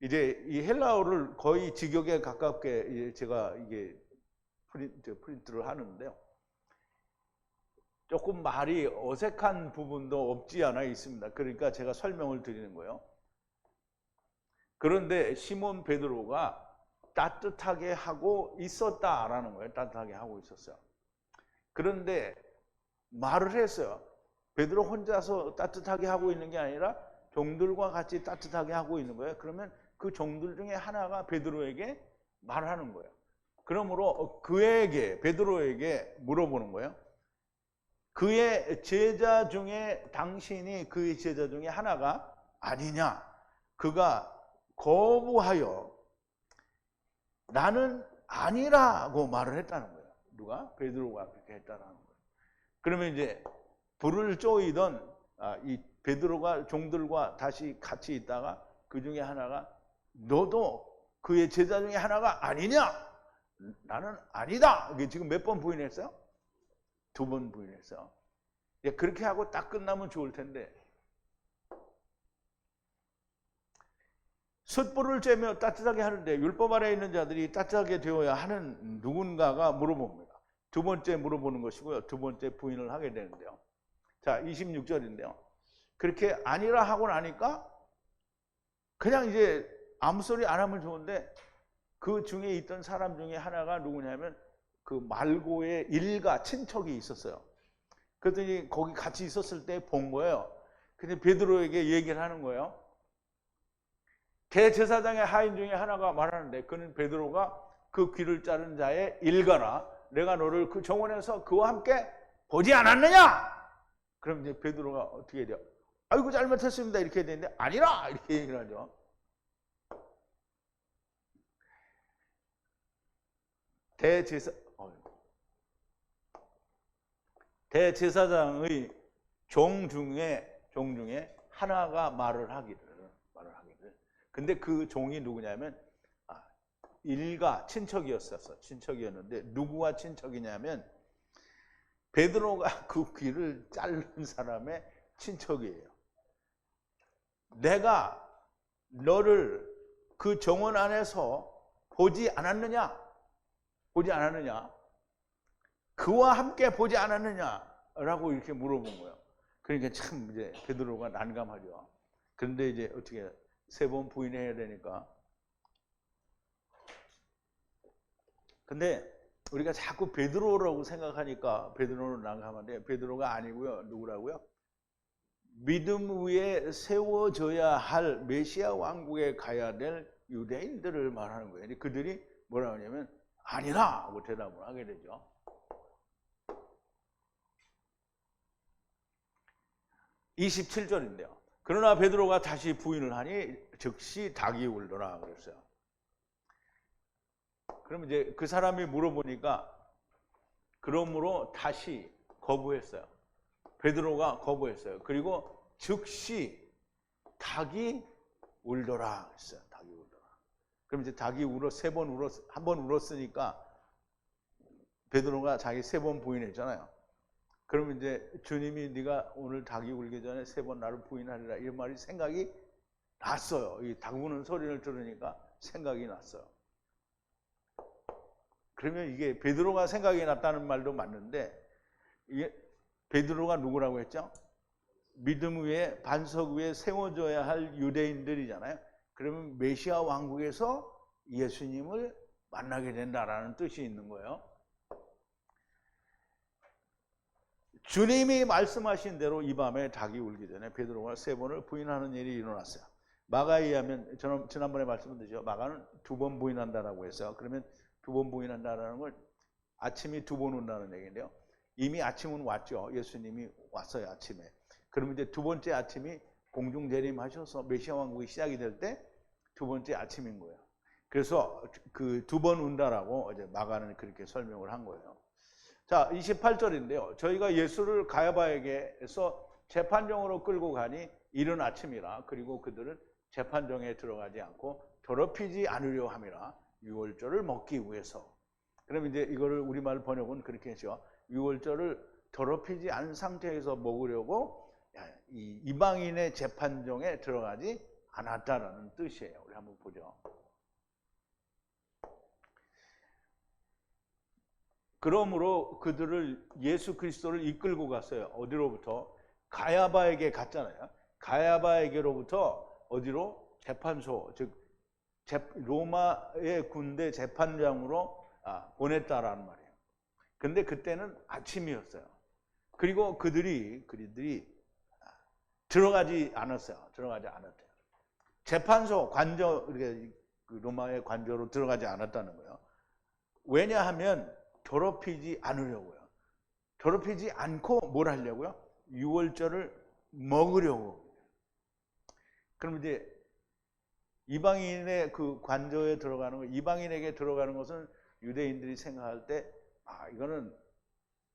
이제 이 헬라어를 거의 직역에 가깝게 제가 이게 프린트를 하는데요. 조금 말이 어색한 부분도 없지 않아 있습니다. 그러니까 제가 설명을 드리는 거예요. 그런데 시몬 베드로가 따뜻하게 하고 있었다라는 거예요. 따뜻하게 하고 있었어요. 그런데 말을 했어요. 베드로 혼자서 따뜻하게 하고 있는 게 아니라 종들과 같이 따뜻하게 하고 있는 거예요. 그러면 그 종들 중에 하나가 베드로에게 말하는 거예요. 그러므로 베드로에게 물어보는 거예요. 그의 제자 중에 당신이 그의 제자 중에 하나가 아니냐? 그가 거부하여 나는 아니라고 말을 했다는 거예요. 누가? 베드로가 그렇게 했다는 거예요. 그러면 이제 불을 쪼이던 이 베드로가 종들과 다시 같이 있다가 그 중에 하나가 너도 그의 제자 중에 하나가 아니냐? 나는 아니다. 이게 지금 몇 번 부인했어요? 2번 부인했어요. 그렇게 하고 딱 끝나면 좋을 텐데 숯불을 쬐며 따뜻하게 하는데 율법 아래에 있는 자들이 따뜻하게 되어야 하는 누군가가 물어봅니다. 2번째 물어보는 것이고요. 2번째 부인을 하게 되는데요. 자, 26절인데요. 그렇게 아니라 하고 나니까 그냥 이제 아무 소리 안 하면 좋은데 그 중에 있던 사람 중에 하나가 누구냐면 그 말고의 일가 친척이 있었어요. 그랬더니 거기 같이 있었을 때 본 거예요. 근데 베드로에게 얘기를 하는 거예요. 대제사장의 하인 중에 하나가 말하는데 그는 베드로가 그 귀를 자른 자의 일가라. 내가 너를 그 정원에서 그와 함께 보지 않았느냐? 그럼 이제 베드로가 어떻게 해야 돼요? 아이고 잘못했습니다 이렇게 되는데 아니라 이렇게 얘기를 하죠. 대제사장의 종 중에 하나가 말을 하기를. 근데 그 종이 누구냐면 일가 친척이었는데 누구와 친척이냐면 베드로가 그 귀를 자른 사람의 친척이에요. 내가 너를 그 정원 안에서 보지 않았느냐? 그와 함께 보지 않았느냐라고 이렇게 물어본 거예요. 그러니까 참 이제 베드로가 난감하죠. 그런데 이제 어떻게 3번 부인해야 되니까. 근데 우리가 자꾸 베드로라고 생각하니까 베드로는 난감한데 베드로가 아니고요. 누구라고요? 믿음 위에 세워져야 할 메시아 왕국에 가야 될 유대인들을 말하는 거예요. 그들이 뭐라고 하냐면 아니라 하고 대답을 하게 되죠. (27절인데요) 그러나 베드로가 다시 부인을 하니 즉시 닭이 울더라 그랬어요. 그럼 이제 그 사람이 물어보니까 그러므로 다시 거부했어요. 베드로가 거부했어요. 그리고 즉시 닭이 울더라 그랬어요. 닭이 울더라. 그럼 이제 닭이 한 번 울었으니까 베드로가 자기 3번 부인했잖아요. 그러면 이제 주님이 네가 오늘 닭이 울기 전에 3번 나를 부인하리라 이런 말이 생각이 났어요. 이 닭 우는 소리를 들으니까 생각이 났어요. 그러면 이게 베드로가 생각이 났다는 말도 맞는데 이게 베드로가 누구라고 했죠? 믿음 위에 반석 위에 세워져야 할 유대인들이잖아요. 그러면 메시아 왕국에서 예수님을 만나게 된다라는 뜻이 있는 거예요. 주님이 말씀하신 대로 이 밤에 닭이 울기 전에 베드로가 3번을 부인하는 일이 일어났어요. 마가에 의하면 지난번에 말씀드렸죠. 마가는 2번 부인한다라고 했어요. 그러면 2번 부인한다라는 걸 아침이 2번 온다는 얘기인데요. 이미 아침은 왔죠. 예수님이 왔어요. 아침에. 그러면 이제 2번째 아침이 공중 재림하셔서 메시아 왕국이 시작이 될 때 2번째 아침인 거예요. 그래서 그 2번 운다라고 이제 마가는 그렇게 설명을 한 거예요. 자, 28절인데요. 저희가 예수를 가야바에게서 재판정으로 끌고 가니 이른 아침이라. 그리고 그들은 재판정에 들어가지 않고 더럽히지 않으려 함이라. 유월절을 먹기 위해서. 그럼 이제 이거를 우리말 번역은 그렇게 했죠. 유월절을 더럽히지 않은 상태에서 먹으려고 이 이방인의 재판정에 들어가지 않았다라는 뜻이에요. 우리 한번 보죠. 그러므로 그들을 예수 그리스도를 이끌고 갔어요. 어디로부터? 가야바에게 갔잖아요. 가야바에게로부터 어디로? 재판소, 즉 로마의 군대 재판장으로 보냈다라는 말이에요. 근데 그때는 아침이었어요. 그리고 그들이 들어가지 않았어요. 들어가지 않았대요. 재판소 관저, 이렇게 로마의 관저로 들어가지 않았다는 거예요. 왜냐하면 더럽히지 않으려고요. 더럽히지 않고 뭘 하려고요? 유월절을 먹으려고. 그럼 이제 이방인의 그 관저에 들어가는 거, 이방인에게 들어가는 것은 유대인들이 생각할 때, 아, 이거는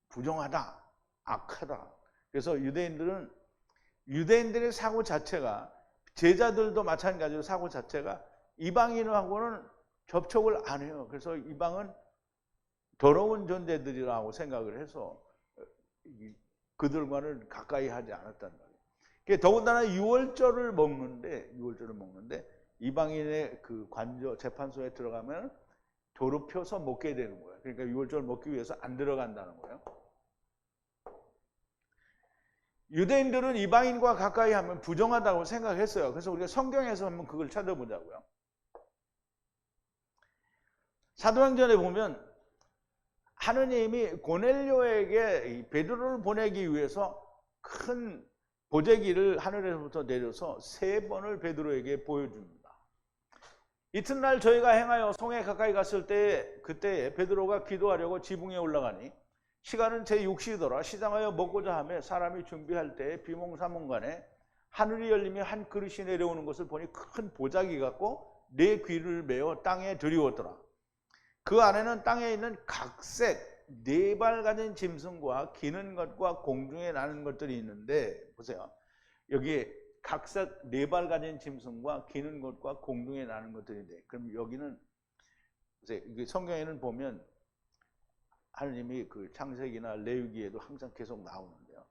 부정하다, 악하다. 그래서 유대인들의 사고 자체가, 제자들도 마찬가지로 사고 자체가 이방인하고는 접촉을 안 해요. 그래서 이방은 더러운 존재들이라고 생각을 해서 그들과는 가까이 하지 않았단 말이에요. 더군다나 유월절을 먹는데 이방인의 그 관저 재판소에 들어가면 더럽혀서 먹게 되는 거예요. 그러니까 유월절 먹기 위해서 안 들어간다는 거예요. 유대인들은 이방인과 가까이 하면 부정하다고 생각했어요. 그래서 우리가 성경에서 한번 그걸 찾아보자고요. 사도행전에 보면 하느님이 고넬료에게 베드로를 보내기 위해서 큰 보재기를 하늘에서부터 내려서 3번을 베드로에게 보여줍니다. 이튿날 저희가 행하여 성에 가까이 갔을 때 그때 베드로가 기도하려고 지붕에 올라가니 시간은 제6시더라. 시장하여 먹고자 하며 사람이 준비할 때 비몽사몽간에 하늘이 열리며 한 그릇이 내려오는 것을 보니 큰 보자기 같고 내 귀를 메어 땅에 들이웠더라. 그 안에는 땅에 있는 각색 4발 가진 짐승과 기는 것과 공중에 나는 것들이 있는데, 보세요. 여기에 각색 4발 가진 짐승과 기는 것과 공중에 나는 것들인데, 그럼 여기는 성경에는 보면 하느님이 그 창세기나 레위기에도 항상 계속 나오는데요.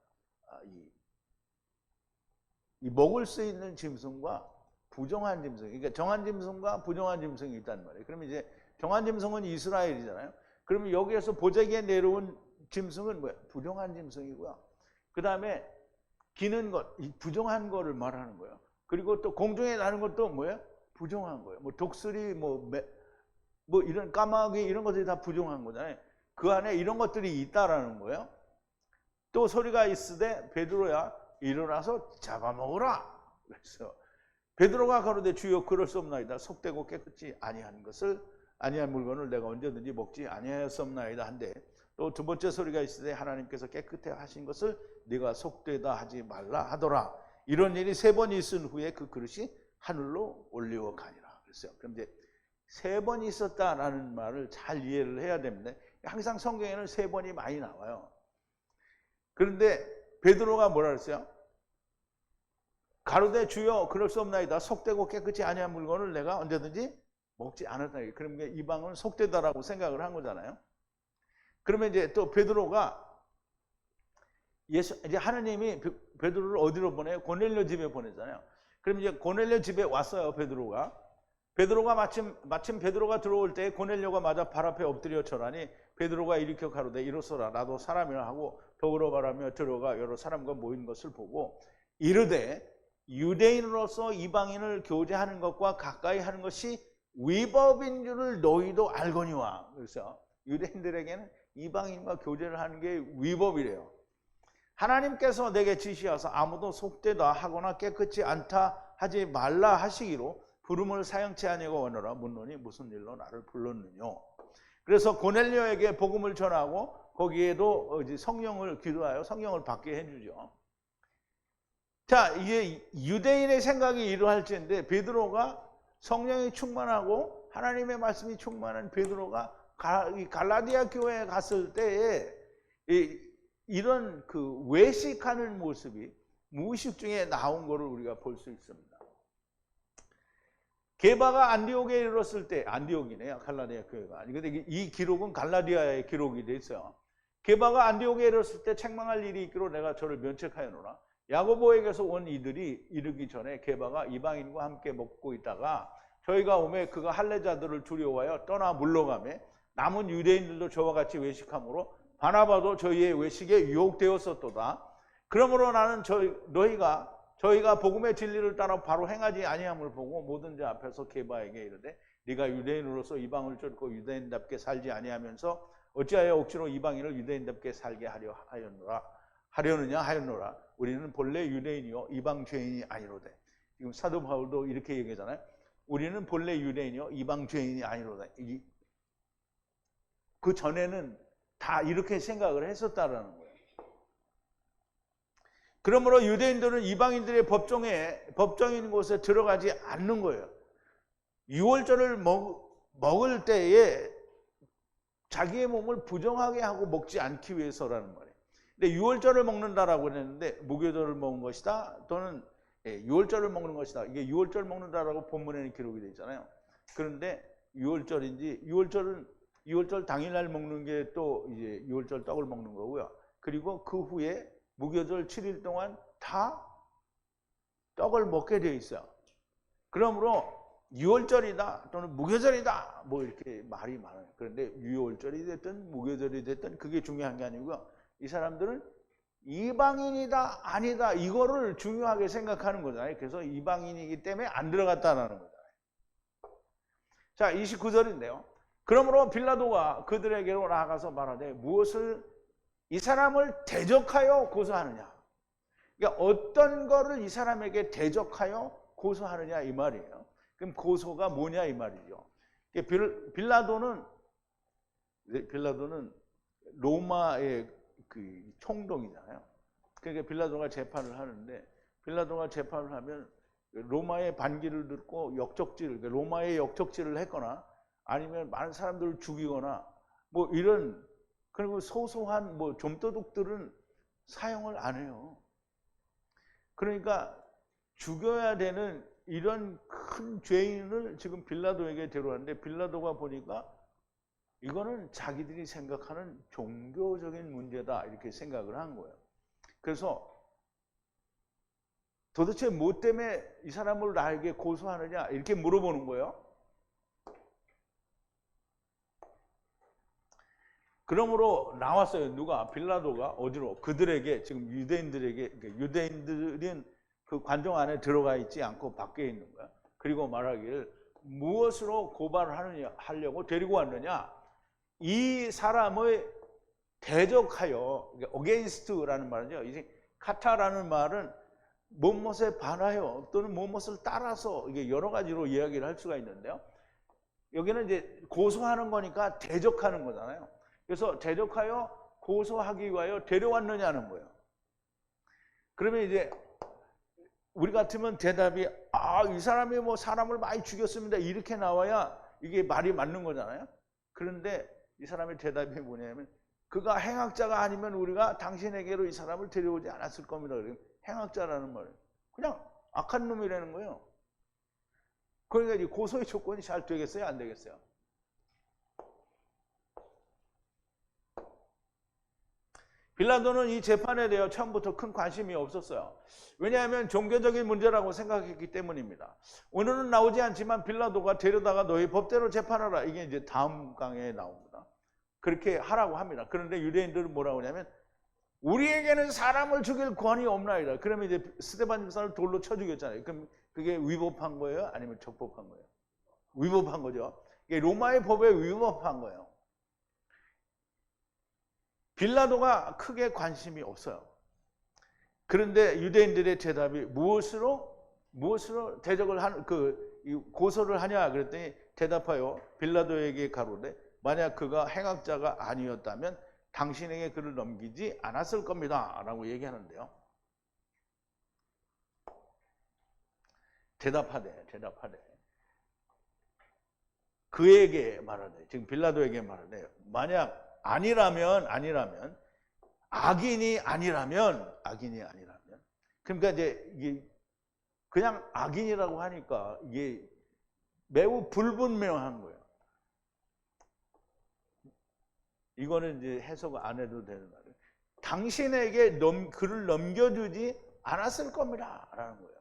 이 먹을 수 있는 짐승과 부정한 짐승, 그러니까 정한 짐승과 부정한 짐승이 있단 말이에요. 그러면 이제 정한 짐승은 이스라엘이잖아요. 그러면 여기에서 보자기에 내려온 짐승은 뭐야? 부정한 짐승이고요. 그 다음에 기는 것, 이 부정한 거를 말하는 거예요. 그리고 또 공중에 나는 것도 뭐예요? 부정한 거예요. 뭐 독수리, 뭐 이런 까마귀 이런 것들이 다 부정한 거잖아요. 그 안에 이런 것들이 있다라는 거예요. 또 소리가 있으되 베드로야 일어나서 잡아먹으라. 그래서 베드로가 가로되 주여 그럴 수 없나이다. 속되고 깨끗이 아니한 물건을 내가 언제든지 먹지 아니하였옵나이다 한데, 또 두 번째 소리가 있으되 하나님께서 깨끗해 하신 것을 네가 속되다 하지 말라 하더라. 이런 일이 3번 있은 후에 그 그릇이 하늘로 올리워 가니라. 그랬어요. 그럼 이제 3번 있었다라는 말을 잘 이해를 해야 됩니다. 항상 성경에는 3번이 많이 나와요. 그런데 베드로가 뭐라 그랬어요? 가로되 주여 그럴 수 없나이다. 속되고 깨끗이 아니한 물건을 내가 언제든지 먹지 않았다. 그러면 이방은 속되다라고 생각을 한 거잖아요. 그러면 이제 또 베드로가 이제 하느님이 베드로를 어디로 보내요? 고넬료 집에 보내잖아요. 그럼 이제 고넬료 집에 왔어요. 베드로가 마침 베드로가 들어올 때 고넬료가 맞아 발 앞에 엎드려 절하니 베드로가 일으켜 가로되 이로소라 나도 사람이라 하고 더불어 말하며 들어가 여러 사람과 모인 것을 보고 이르되 유대인으로서 이방인을 교제하는 것과 가까이 하는 것이 위법인 줄을 너희도 알거니와. 그래서 유대인들에게는 이방인과 교제를 하는 게 위법이래요. 하나님께서 내게 지시하사 아무도 속되다 하거나 깨끗이 않다 하지 말라 하시기로 부름을 사용치 아니하고 오너라. 묻노니 무슨 일로 나를 불렀느뇨. 그래서 고넬료에게 복음을 전하고 거기에도 성령을 기도하여 성령을 받게 해주죠. 자, 이게 유대인의 생각이 이러할지인데 베드로가 성령이 충만하고 하나님의 말씀이 충만한 베드로가 갈라디아 교회에 갔을 때에 이런 그 외식하는 모습이 무의식 중에 나온 것을 우리가 볼 수 있습니다. 게바가 안디옥에 이르렀을 때, 안디옥이네요. 갈라디아 교회가 아니. 근데 이 기록은 갈라디아의 기록이 돼 있어요. 게바가 안디옥에 이르렀을 때 책망할 일이 있기로 내가 저를 면책하였노라. 야고보에게서 온 이들이 이르기 전에 게바가 이방인과 함께 먹고 있다가 저희가 오매 그가 할례자들을 두려워하여 떠나 물러가매 남은 유대인들도 저와 같이 외식하므로 바나바도 저희의 외식에 유혹되었었도다. 그러므로 나는 저희가 복음의 진리를 따라 바로 행하지 아니함을 보고 모든 자 앞에서 게바에게 이르되 네가 유대인으로서 이방을 쫓고 유대인답게 살지 아니하면서 어찌하여 억지로 이방인을 유대인답게 살게 하려 하였노라 하려느냐 하였노라. 우리는 본래 유대인이요 이방 죄인이 아니로되. 지금 사도 바울도 이렇게 얘기하잖아요. 우리는 본래 유대인이요 이방 죄인이 아니로다. 그 전에는 다 이렇게 생각을 했었다라는 거예요. 그러므로 유대인들은 이방인들의 법정인 곳에 들어가지 않는 거예요. 유월절을 먹을 때에 자기의 몸을 부정하게 하고 먹지 않기 위해서라는 말이에요. 근데 유월절을 먹는다라고 했는데 무교절을 먹은 것이다 또는 유월절을 먹는 것이다. 이게 유월절 먹는다라고 본문에는 기록이 되어 있잖아요. 그런데 유월절인지 유월절 당일날 먹는 게 또 이제 유월절 떡을 먹는 거고요. 그리고 그 후에 무교절 7일 동안 다 떡을 먹게 되어 있어요. 그러므로 유월절이다 또는 무교절이다 뭐 이렇게 말이 많아요. 그런데 유월절이 됐든 무교절이 됐든 그게 중요한 게 아니고요. 이 사람들은 이방인이다 아니다 이거를 중요하게 생각하는 거잖아요. 그래서 이방인이기 때문에 안 들어갔다는 거잖아요. 자, 29절인데요. 그러므로 빌라도가 그들에게로 나아가서 말하되 무엇을 이 사람을 대적하여 고소하느냐. 그러니까 어떤 거를 이 사람에게 대적하여 고소하느냐 이 말이에요. 그럼 고소가 뭐냐 이 말이죠. 빌라도는 로마의 그 총독이잖아요. 그러니까 빌라도가 재판을 하는데 빌라도가 재판을 하면 로마의 반기를 듣고 역적질, 로마의 역적질을 했거나 아니면 많은 사람들을 죽이거나 뭐 이런 그리고 소소한 뭐 좀도둑들은 사형을 안 해요. 그러니까 죽여야 되는 이런 큰 죄인을 지금 빌라도에게 데려왔는데 빌라도가 보니까 이거는 자기들이 생각하는 종교적인 문제다 이렇게 생각을 한 거예요. 그래서 도대체 뭐 때문에 이 사람을 나에게 고소하느냐 이렇게 물어보는 거예요. 그러므로 나왔어요. 누가? 빌라도가 어디로? 그들에게 지금 유대인들에게 유대인들은 그 관정 안에 들어가 있지 않고 밖에 있는 거야. 그리고 말하기를 무엇으로 고발을 하려고 데리고 왔느냐? 이 사람의 대적하여 against라는 말이죠. 이제 카타라는 말은 무엇에 반하여 또는 무엇을 따라서 이게 여러 가지로 이야기를 할 수가 있는데요. 여기는 이제 고소하는 거니까 대적하는 거잖아요. 그래서 대적하여 고소하기 위하여 데려왔느냐는 거예요. 그러면 이제 우리 같으면 대답이 이 사람이 뭐 사람을 많이 죽였습니다 이렇게 나와야 이게 말이 맞는 거잖아요. 그런데 이 사람의 대답이 뭐냐면 그가 행악자가 아니면 우리가 당신에게로 이 사람을 데려오지 않았을 겁니다. 행악자라는 말이에요. 그냥 악한 놈이라는 거예요. 그러니까 이 고소의 조건이 잘 되겠어요? 안 되겠어요? 빌라도는 이 재판에 대해 처음부터 큰 관심이 없었어요. 왜냐하면 종교적인 문제라고 생각했기 때문입니다. 오늘은 나오지 않지만 빌라도가 데려다가 너희 법대로 재판하라. 이게 이제 다음 강의에 나옵니다. 그렇게 하라고 합니다. 그런데 유대인들은 뭐라고 하냐면 우리에게는 사람을 죽일 권이 없나이다. 그러면 이제 스데반 집사를 돌로 쳐 죽였잖아요. 그럼 그게 위법한 거예요? 아니면 적법한 거예요? 위법한 거죠. 이게 로마의 법에 위법한 거예요. 빌라도가 크게 관심이 없어요. 그런데 유대인들의 대답이 무엇으로 대적을 고소를 하냐 그랬더니 대답하여 빌라도에게 가로되 만약 그가 행악자가 아니었다면 당신에게 그를 넘기지 않았을 겁니다 라고 얘기하는데요. 대답하되 그에게 말하되 지금 빌라도에게 말하되 만약 아니라면 악인이 아니라면 그러니까 이제 이게 그냥 악인이라고 하니까 이게 매우 불분명한 거예요. 이거는 이제 해석 안 해도 되는 말이에요. 당신에게 그를 넘겨주지 않았을 겁니다 라는 거예요.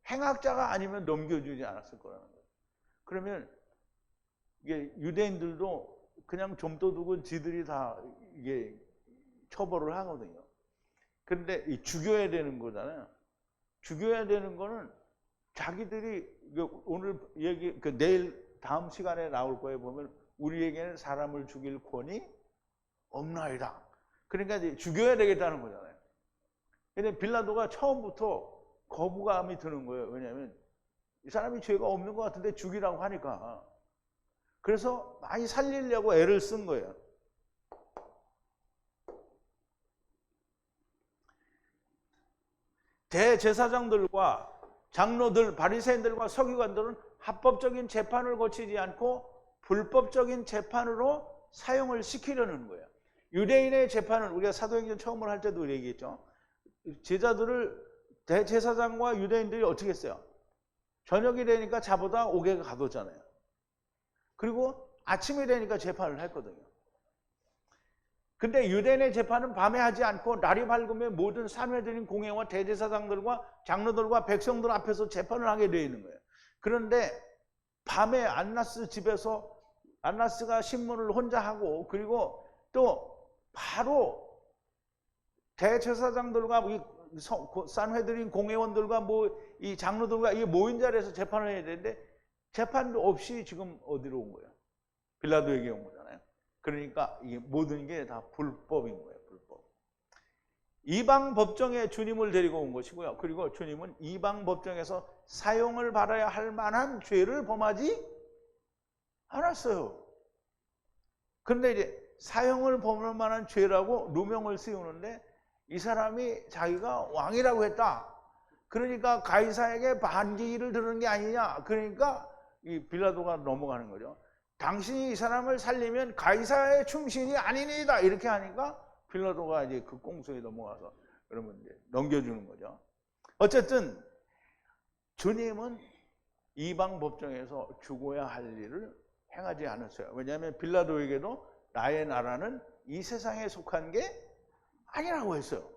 행악자가 아니면 넘겨주지 않았을 거라는 거예요. 그러면 이게 유대인들도 그냥 좀도둑은 지들이 다 이게 처벌을 하거든요. 그런데 이 죽여야 되는 거잖아요. 죽여야 되는 거는 자기들이 오늘 내일 다음 시간에 나올 거에 보면 우리에게는 사람을 죽일 권이 없나이다. 그러니까 이제 죽여야 되겠다는 거잖아요. 근데 빌라도가 처음부터 거부감이 드는 거예요. 왜냐하면 이 사람이 죄가 없는 것 같은데 죽이라고 하니까. 그래서 많이 살리려고 애를 쓴 거예요. 대제사장들과 장로들, 바리새인들과 서기관들은 합법적인 재판을 거치지 않고 불법적인 재판으로 사용을 시키려는 거예요. 유대인의 재판은 우리가 사도행전 처음으로 할 때도 얘기했죠. 제자들을 대제사장과 유대인들이 어떻게 했어요? 저녁이 되니까 잡아다 옥에 가뒀잖아요. 그리고 아침이 되니까 재판을 했거든요. 근데 유대인의 재판은 밤에 하지 않고 날이 밝으면 모든 사회들인 공회와 대제사장들과 장로들과 백성들 앞에서 재판을 하게 되어 있는 거예요. 그런데 밤에 안나스 집에서 안나스가 신문을 혼자 하고, 그리고 또 바로 대제사장들과 산회들인 공회원들과 이 장로들과 이 모인 자리에서 재판을 해야 되는데 재판도 없이 지금 어디로 온 거예요? 빌라도에게 온 거잖아요. 그러니까 이게 모든 게 다 불법인 거예요. 불법. 이방 법정에 주님을 데리고 온 것이고요. 그리고 주님은 이방 법정에서 사형을 받아야 할 만한 죄를 범하지 않았어요. 그런데 이제 사형을 범할 만한 죄라고 누명을 씌우는데 이 사람이 자기가 왕이라고 했다. 그러니까 가이사에게 반기를 들은 게 아니냐. 그러니까 이 빌라도가 넘어가는 거죠. 당신이 이 사람을 살리면 가이사의 충신이 아니니이다. 이렇게 하니까 빌라도가 이제 그 꽁수에 넘어가서 그러면 이제 넘겨주는 거죠. 어쨌든 주님은 이방 법정에서 죽어야 할 일을 행하지 않았어요. 왜냐하면 빌라도에게도 나의 나라는 이 세상에 속한 게 아니라고 했어요.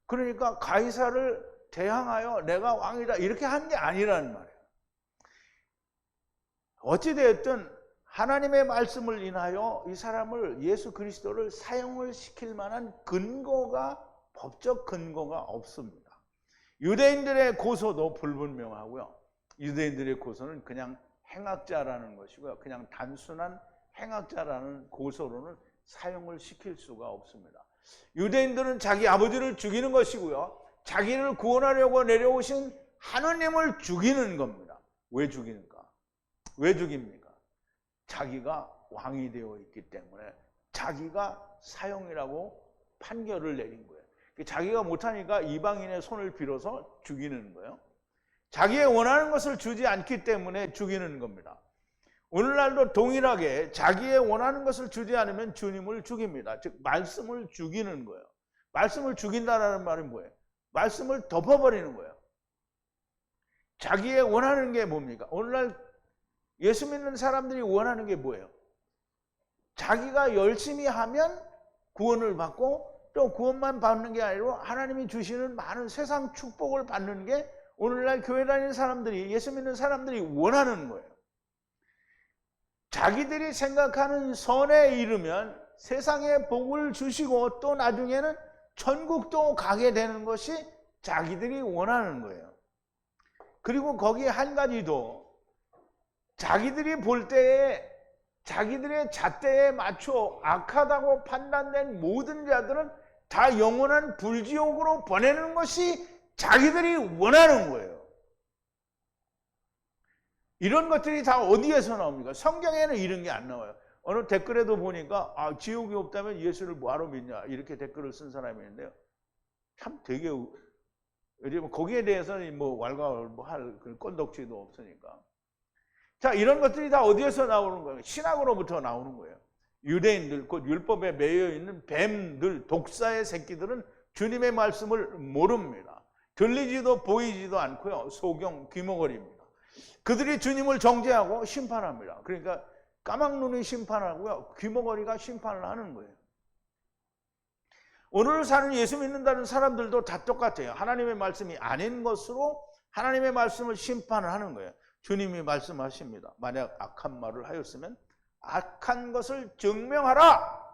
그러니까 가이사를 대항하여 내가 왕이다 이렇게 한 게 아니라는 말이에요. 어찌되었든 하나님의 말씀을 인하여 이 사람을, 예수 그리스도를 사형을 시킬 만한 근거가, 법적 근거가 없습니다. 유대인들의 고소도 불분명하고요. 유대인들의 고소는 그냥 행악자라는 것이고요. 그냥 단순한 행악자라는 고소로는 사형을 시킬 수가 없습니다. 유대인들은 자기 아버지를 죽이는 것이고요. 자기를 구원하려고 내려오신 하느님을 죽이는 겁니다. 왜 죽이는가? 왜 죽입니까? 자기가 왕이 되어 있기 때문에 자기가 사형이라고 판결을 내린 거예요. 자기가 못하니까 이방인의 손을 빌어서 죽이는 거예요. 자기의 원하는 것을 주지 않기 때문에 죽이는 겁니다. 오늘날도 동일하게 자기의 원하는 것을 주지 않으면 주님을 죽입니다. 즉 말씀을 죽이는 거예요. 말씀을 죽인다는 말은 뭐예요? 말씀을 덮어버리는 거예요. 자기의 원하는 게 뭡니까? 오늘날 예수 믿는 사람들이 원하는 게 뭐예요? 자기가 열심히 하면 구원을 받고, 또 구원만 받는 게 아니라 하나님이 주시는 많은 세상 축복을 받는 게 오늘날 교회 다니는 사람들이, 예수 믿는 사람들이 원하는 거예요. 자기들이 생각하는 선에 이르면 세상에 복을 주시고 또 나중에는 천국도 가게 되는 것이 자기들이 원하는 거예요. 그리고 거기에 한 가지 더, 자기들이 볼 때에 자기들의 잣대에 맞춰 악하다고 판단된 모든 자들은 다 영원한 불지옥으로 보내는 것이 자기들이 원하는 거예요. 이런 것들이 다 어디에서 나옵니까? 성경에는 이런 게 안 나와요. 어느 댓글에도 보니까 지옥이 없다면 예수를 뭐하러 믿냐 이렇게 댓글을 쓴 사람이 있는데요. 참 되게, 왜냐면 거기에 대해서는 뭐 왈가왈부할 건덕지도 없으니까. 자, 이런 것들이 다 어디에서 나오는 거예요? 신학으로부터 나오는 거예요. 유대인들, 곧 율법에 매여 있는 뱀들, 독사의 새끼들은 주님의 말씀을 모릅니다. 들리지도 보이지도 않고요. 소경, 귀머거리입니다. 그들이 주님을 정죄하고 심판합니다. 그러니까 까막눈이 심판하고요. 귀머거리가 심판을 하는 거예요. 오늘 사는 예수 믿는다는 사람들도 다 똑같아요. 하나님의 말씀이 아닌 것으로 하나님의 말씀을 심판을 하는 거예요. 주님이 말씀하십니다. 만약 악한 말을 하였으면 악한 것을 증명하라.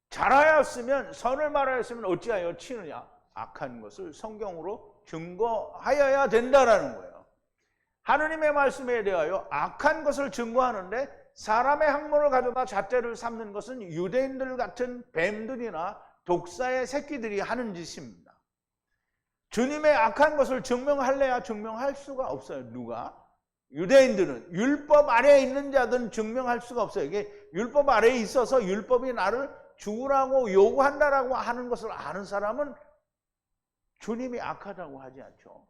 잘하였으면, 선을 말하였으면 어찌하여 치느냐. 악한 것을 성경으로 증거하여야 된다라는 거예요. 하느님의 말씀에 대하여 악한 것을 증거하는데 사람의 학문을 가져다 잣대를 삼는 것은 유대인들 같은 뱀들이나 독사의 새끼들이 하는 짓입니다. 주님의 악한 것을 증명할래야 증명할 수가 없어요. 누가? 유대인들은 율법 아래에 있는 자들은 증명할 수가 없어요. 이게 율법 아래에 있어서 율법이 나를 죽으라고 요구한다라고 하는 것을 아는 사람은 주님이 악하다고 하지 않죠.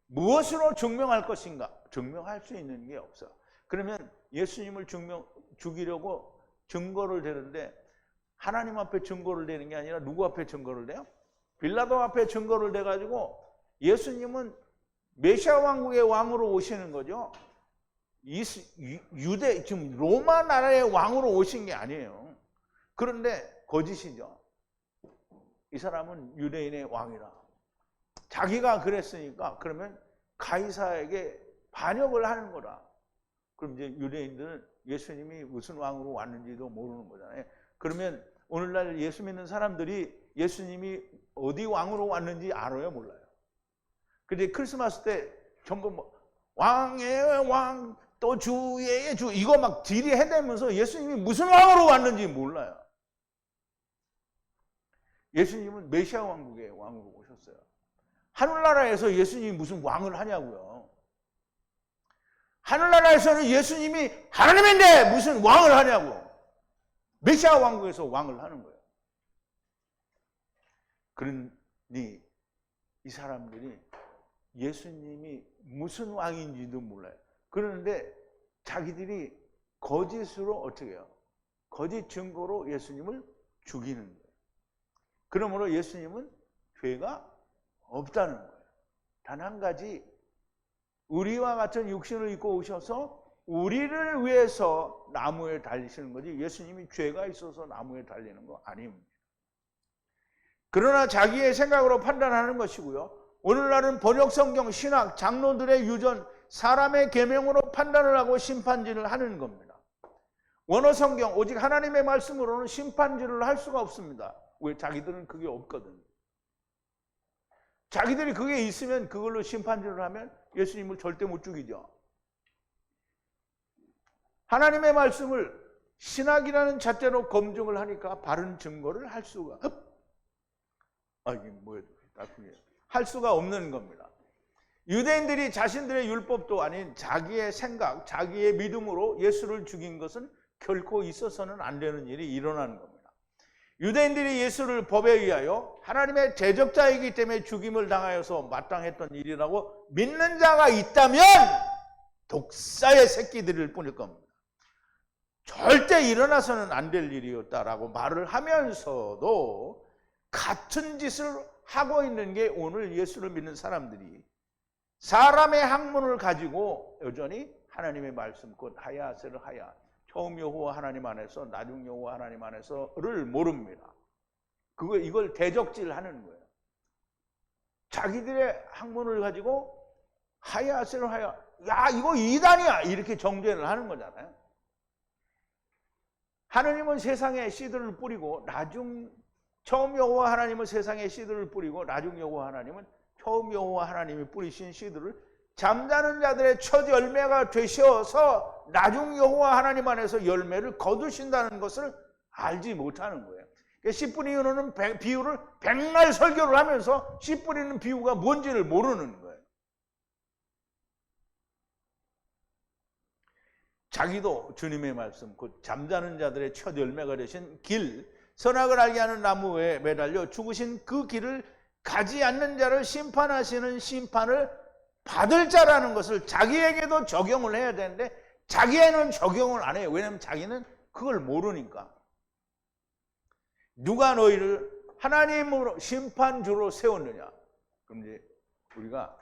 무엇으로 증명할 것인가? 증명할 수 있는 게 없어. 그러면 예수님을 죽이려고 증거를 대는데 하나님 앞에 증거를 대는 게 아니라 누구 앞에 증거를 대요? 빌라도 앞에 증거를 대가지고 예수님은 메시아 왕국의 왕으로 오시는 거죠. 유대, 지금 로마 나라의 왕으로 오신 게 아니에요. 그런데 거짓이죠. 이 사람은 유대인의 왕이라. 자기가 그랬으니까 그러면 가이사에게 반역을 하는 거라. 그럼 이제 유대인들은 예수님이 무슨 왕으로 왔는지도 모르는 거잖아요. 그러면 오늘날 예수 믿는 사람들이 예수님이 어디 왕으로 왔는지 알아요, 몰라요? 근데 크리스마스 때 전부 뭐 왕의 왕, 또 주의 주 이거 막 딜이 해대면서 예수님이 무슨 왕으로 왔는지 몰라요. 예수님은 메시아 왕국의 왕으로 오셨어요. 하늘나라에서 예수님이 무슨 왕을 하냐고요. 하늘나라에서는 예수님이 하나님인데 무슨 왕을 하냐고. 메시아 왕국에서 왕을 하는 거예요. 그러니 이 사람들이 예수님이 무슨 왕인지도 몰라요. 그런데 자기들이 거짓으로 어떻게 해요? 거짓 증거로 예수님을 죽이는 거예요. 그러므로 예수님은 죄가 없다는 거예요. 단 한 가지, 우리와 같은 육신을 입고 오셔서 우리를 위해서 나무에 달리시는 거지 예수님이 죄가 있어서 나무에 달리는 거 아닙니다. 그러나 자기의 생각으로 판단하는 것이고요. 오늘날은 번역성경, 신학, 장로들의 유전, 사람의 계명으로 판단을 하고 심판질을 하는 겁니다. 원어성경, 오직 하나님의 말씀으로는 심판질을 할 수가 없습니다. 왜? 자기들은 그게 없거든. 자기들이 그게 있으면 그걸로 심판질을 하면 예수님을 절대 못 죽이죠. 하나님의 말씀을 신학이라는 잣대로 검증을 하니까 바른 증거를 할 수가 이게 뭐예요? 할 수가 없는 겁니다. 유대인들이 자신들의 율법도 아닌 자기의 생각, 자기의 믿음으로 예수를 죽인 것은 결코 있어서는 안 되는 일이 일어나는 겁니다. 유대인들이 예수를 법에 의하여 하나님의 대적자이기 때문에 죽임을 당하여서 마땅했던 일이라고 믿는 자가 있다면 독사의 새끼들일 뿐일 겁니다. 절대 일어나서는 안 될 일이었다라고 말을 하면서도 같은 짓을 하고 있는 게 오늘 예수를 믿는 사람들이 사람의 학문을 가지고 여전히 하나님의 말씀, 곧 하야세를 하야, 처음 여호와 하나님 안에서 나중 여호와 하나님 안에서를 모릅니다. 이걸 대적질하는 거예요. 자기들의 학문을 가지고 하야세를 하야, 야 이거 이단이야 이렇게 정죄를 하는 거잖아요. 하나님은 세상에 씨들을 뿌리고 처음 여호와 하나님은 세상에 씨들을 뿌리고 나중 여호와 하나님은 처음 여호와 하나님이 뿌리신 씨들을 잠자는 자들의 첫 열매가 되셔서 나중 여호와 하나님 안에서 열매를 거두신다는 것을 알지 못하는 거예요. 씨 뿌리는 비유를 백날 설교를 하면서 씨 뿌리는 비유가 뭔지를 모르는 거예요. 자기도 주님의 말씀, 곧 잠자는 자들의 첫 열매가 되신 길, 선악을 알게 하는 나무에 매달려 죽으신 그 길을 가지 않는 자를 심판하시는 심판을 받을 자라는 것을 자기에게도 적용을 해야 되는데 자기에는 적용을 안 해요. 왜냐하면 자기는 그걸 모르니까. 누가 너희를 하나님으로 심판주로 세웠느냐? 그럼 이제 우리가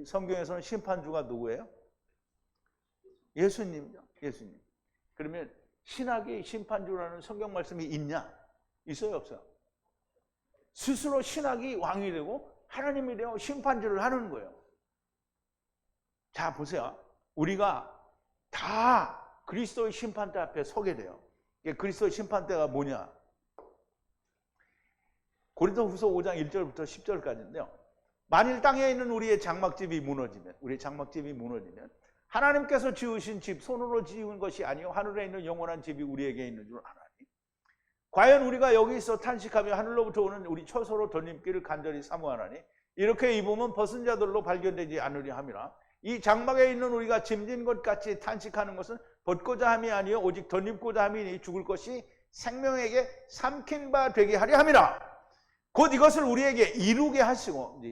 성경에서는 심판주가 누구예요? 예수님이죠. 예수님. 그러면 신학이 심판주라는 성경 말씀이 있냐? 있어요, 없어요? 스스로 신학이 왕이 되고 하나님이 되고 심판주를 하는 거예요. 자, 보세요. 우리가 다 그리스도의 심판대 앞에 서게 돼요. 그리스도의 심판대가 뭐냐? 고린도후서 5장 1절부터 10절까지인데요. 만일 땅에 있는 우리의 장막집이 무너지면 하나님께서 지으신 집, 손으로 지은 것이 아니요 하늘에 있는 영원한 집이 우리에게 있는 줄 아나니 과연 우리가 여기서 탄식하며 하늘로부터 오는 우리 처소로 덧입기를 간절히 사모하나니 이렇게 입으면 벗은 자들로 발견되지 않으려 함이라. 이 장막에 있는 우리가 짐진 것 같이 탄식하는 것은 벗고자 함이 아니요 오직 덧입고자 함이니 죽을 것이 생명에게 삼킨 바 되게 하려 함이라. 곧 이것을 우리에게 이루게 하시고,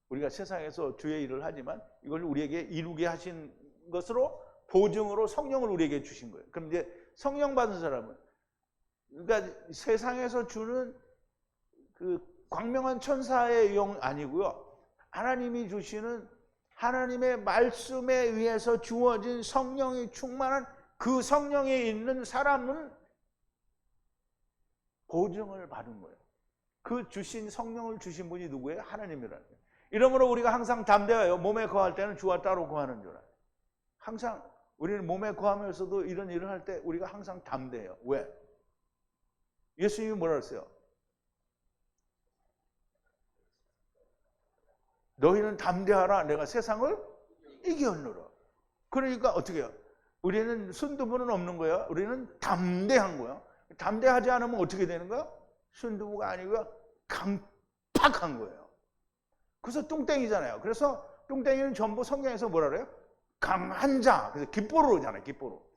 우리가 세상에서 주의 일을 하지만 이걸 우리에게 이루게 하신 것으로 보증으로 성령을 우리에게 주신 거예요. 그럼 이제 성령 받은 사람은, 그러니까 세상에서 주는 그 광명한 천사의 영 아니고요, 하나님이 주시는 하나님의 말씀에 의해서 주어진 성령이 충만한 그 성령이 있는 사람은 보증을 받은 거예요. 그 주신 성령을 주신 분이 누구예요? 하나님이라는 거예요. 이러므로 우리가 항상 담대하여 몸에 거할 때는 주와 따로 거하는 줄 알아요. 항상 우리는 몸에 거하면서도 이런 일을 할 때 우리가 항상 담대해요. 왜? 예수님이 뭐라 그랬어요? 너희는 담대하라. 내가 세상을 이겼노라. 그러니까 어떻게 해요? 우리는 순두부는 없는 거야. 우리는 담대한 거야. 담대하지 않으면 어떻게 되는 거야? 순두부가 아니고요, 강팍한 거예요. 그래서 뚱땡이잖아요. 그래서 뚱땡이는 전부 성경에서 뭐라 그래요? 강한 자. 그래서 깃보로잖아요. 깃보로.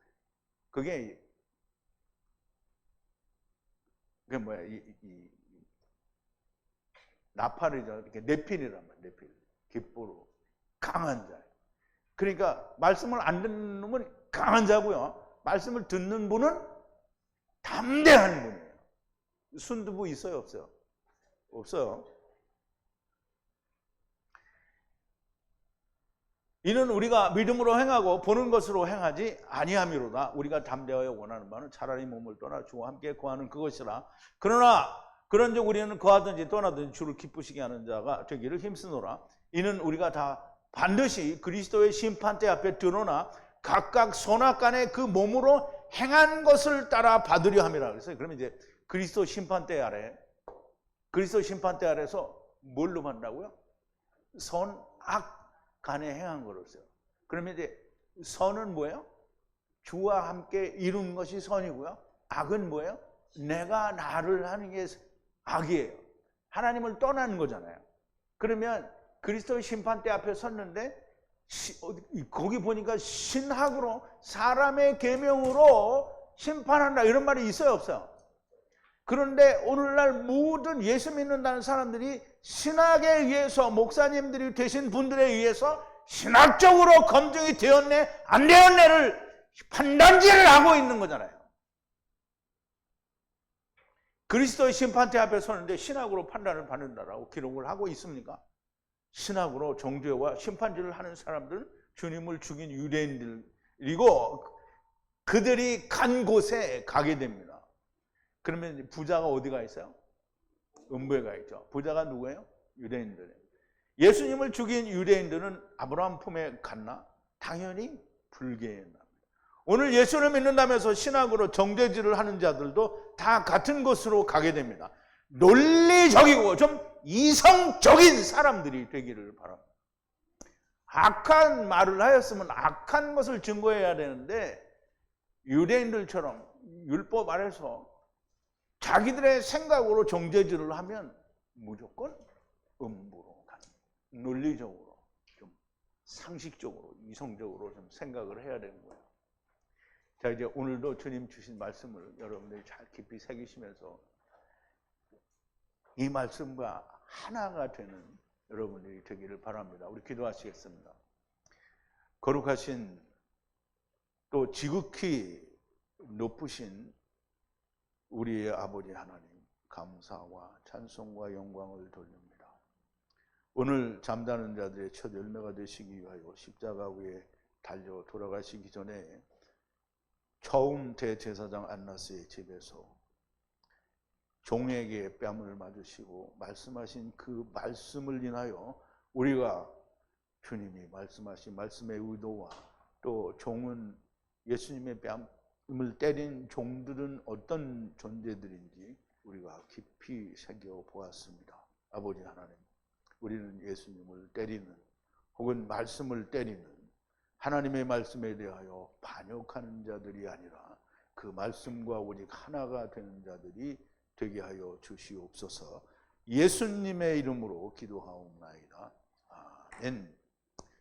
그게 뭐야? 나팔이죠. 이렇게 네필이란 말이에요. 네필. 깃보로. 강한 자. 그러니까 말씀을 안 듣는 놈은 강한 자고요. 말씀을 듣는 분은 담대한 분이에요. 순두부 있어요? 없어요? 없어요. 이는 우리가 믿음으로 행하고 보는 것으로 행하지 아니함이로다. 우리가 담대하여 원하는 바는 차라리 몸을 떠나 주와 함께 거하는 그것이라. 그러나 그런즉 우리는 거하든지 떠나든지 주를 기쁘시게 하는 자가 되기를 힘쓰노라. 이는 우리가 다 반드시 그리스도의 심판대 앞에 드러나 각각 선악간에 그 몸으로 행한 것을 따라 받으려 함이라. 그래서 그러면 이제 그리스도 심판대 아래, 그리스도 심판대 아래서 뭘로 받는다고요? 선악 간에 행한 거로서요. 그러면 이제 선은 뭐예요? 주와 함께 이룬 것이 선이고요. 악은 뭐예요? 내가 나를 하는 게 악이에요. 하나님을 떠나는 거잖아요. 그러면 그리스도의 심판대 앞에 섰는데 거기 보니까 신학으로 사람의 계명으로 심판한다 이런 말이 있어요, 없어요? 그런데 오늘날 모든 예수 믿는다는 사람들이 신학에 의해서, 목사님들이 되신 분들에 의해서 신학적으로 검증이 되었네 안 되었네를 판단질을 하고 있는 거잖아요. 그리스도의 심판대 앞에 서는데 신학으로 판단을 받는다라고 기록을 하고 있습니까? 신학으로 정죄와 심판질을 하는 사람들은 주님을 죽인 유대인들이고 그들이 간 곳에 가게 됩니다. 그러면 부자가 어디가 있어요? 음부에 가 있죠. 부자가 누구예요? 유대인들. 예수님을 죽인 유대인들은 아브라함 품에 갔나? 당연히 불개했나. 오늘 예수를 믿는다면서 신학으로 정죄질을 하는 자들도 다 같은 곳으로 가게 됩니다. 논리적이고 좀 이성적인 사람들이 되기를 바랍니다. 악한 말을 하였으면 악한 것을 증거해야 되는데 유대인들처럼 율법 아래서 자기들의 생각으로 정죄질을 하면 무조건 음부로 가는 거예요. 논리적으로, 좀 상식적으로, 이성적으로 좀 생각을 해야 되는 거예요. 자, 이제 오늘도 주님 주신 말씀을 여러분들이 잘 깊이 새기시면서 이 말씀과 하나가 되는 여러분들이 되기를 바랍니다. 우리 기도하시겠습니다. 거룩하신 또 지극히 높으신 우리의 아버지 하나님, 감사와 찬송과 영광을 돌립니다. 오늘 잠자는 자들의 첫 열매가 되시기 위하여 십자가 위에 달려 돌아가시기 전에 처음 대제사장 안나스의 집에서 종에게 뺨을 맞으시고 말씀하신 그 말씀을 인하여 우리가 주님이 말씀하신 말씀의 의도와 또 종은 예수님의 뺨을 때린 종들은 어떤 존재들인지 우리가 깊이 새겨보았습니다. 아버지 하나님, 우리는 예수님을 때리는 혹은 말씀을 때리는 하나님의 말씀에 대하여 반역하는 자들이 아니라 그 말씀과 오직 하나가 되는 자들이 되게 하여 주시옵소서. 예수님의 이름으로 기도하옵나이다. 아멘.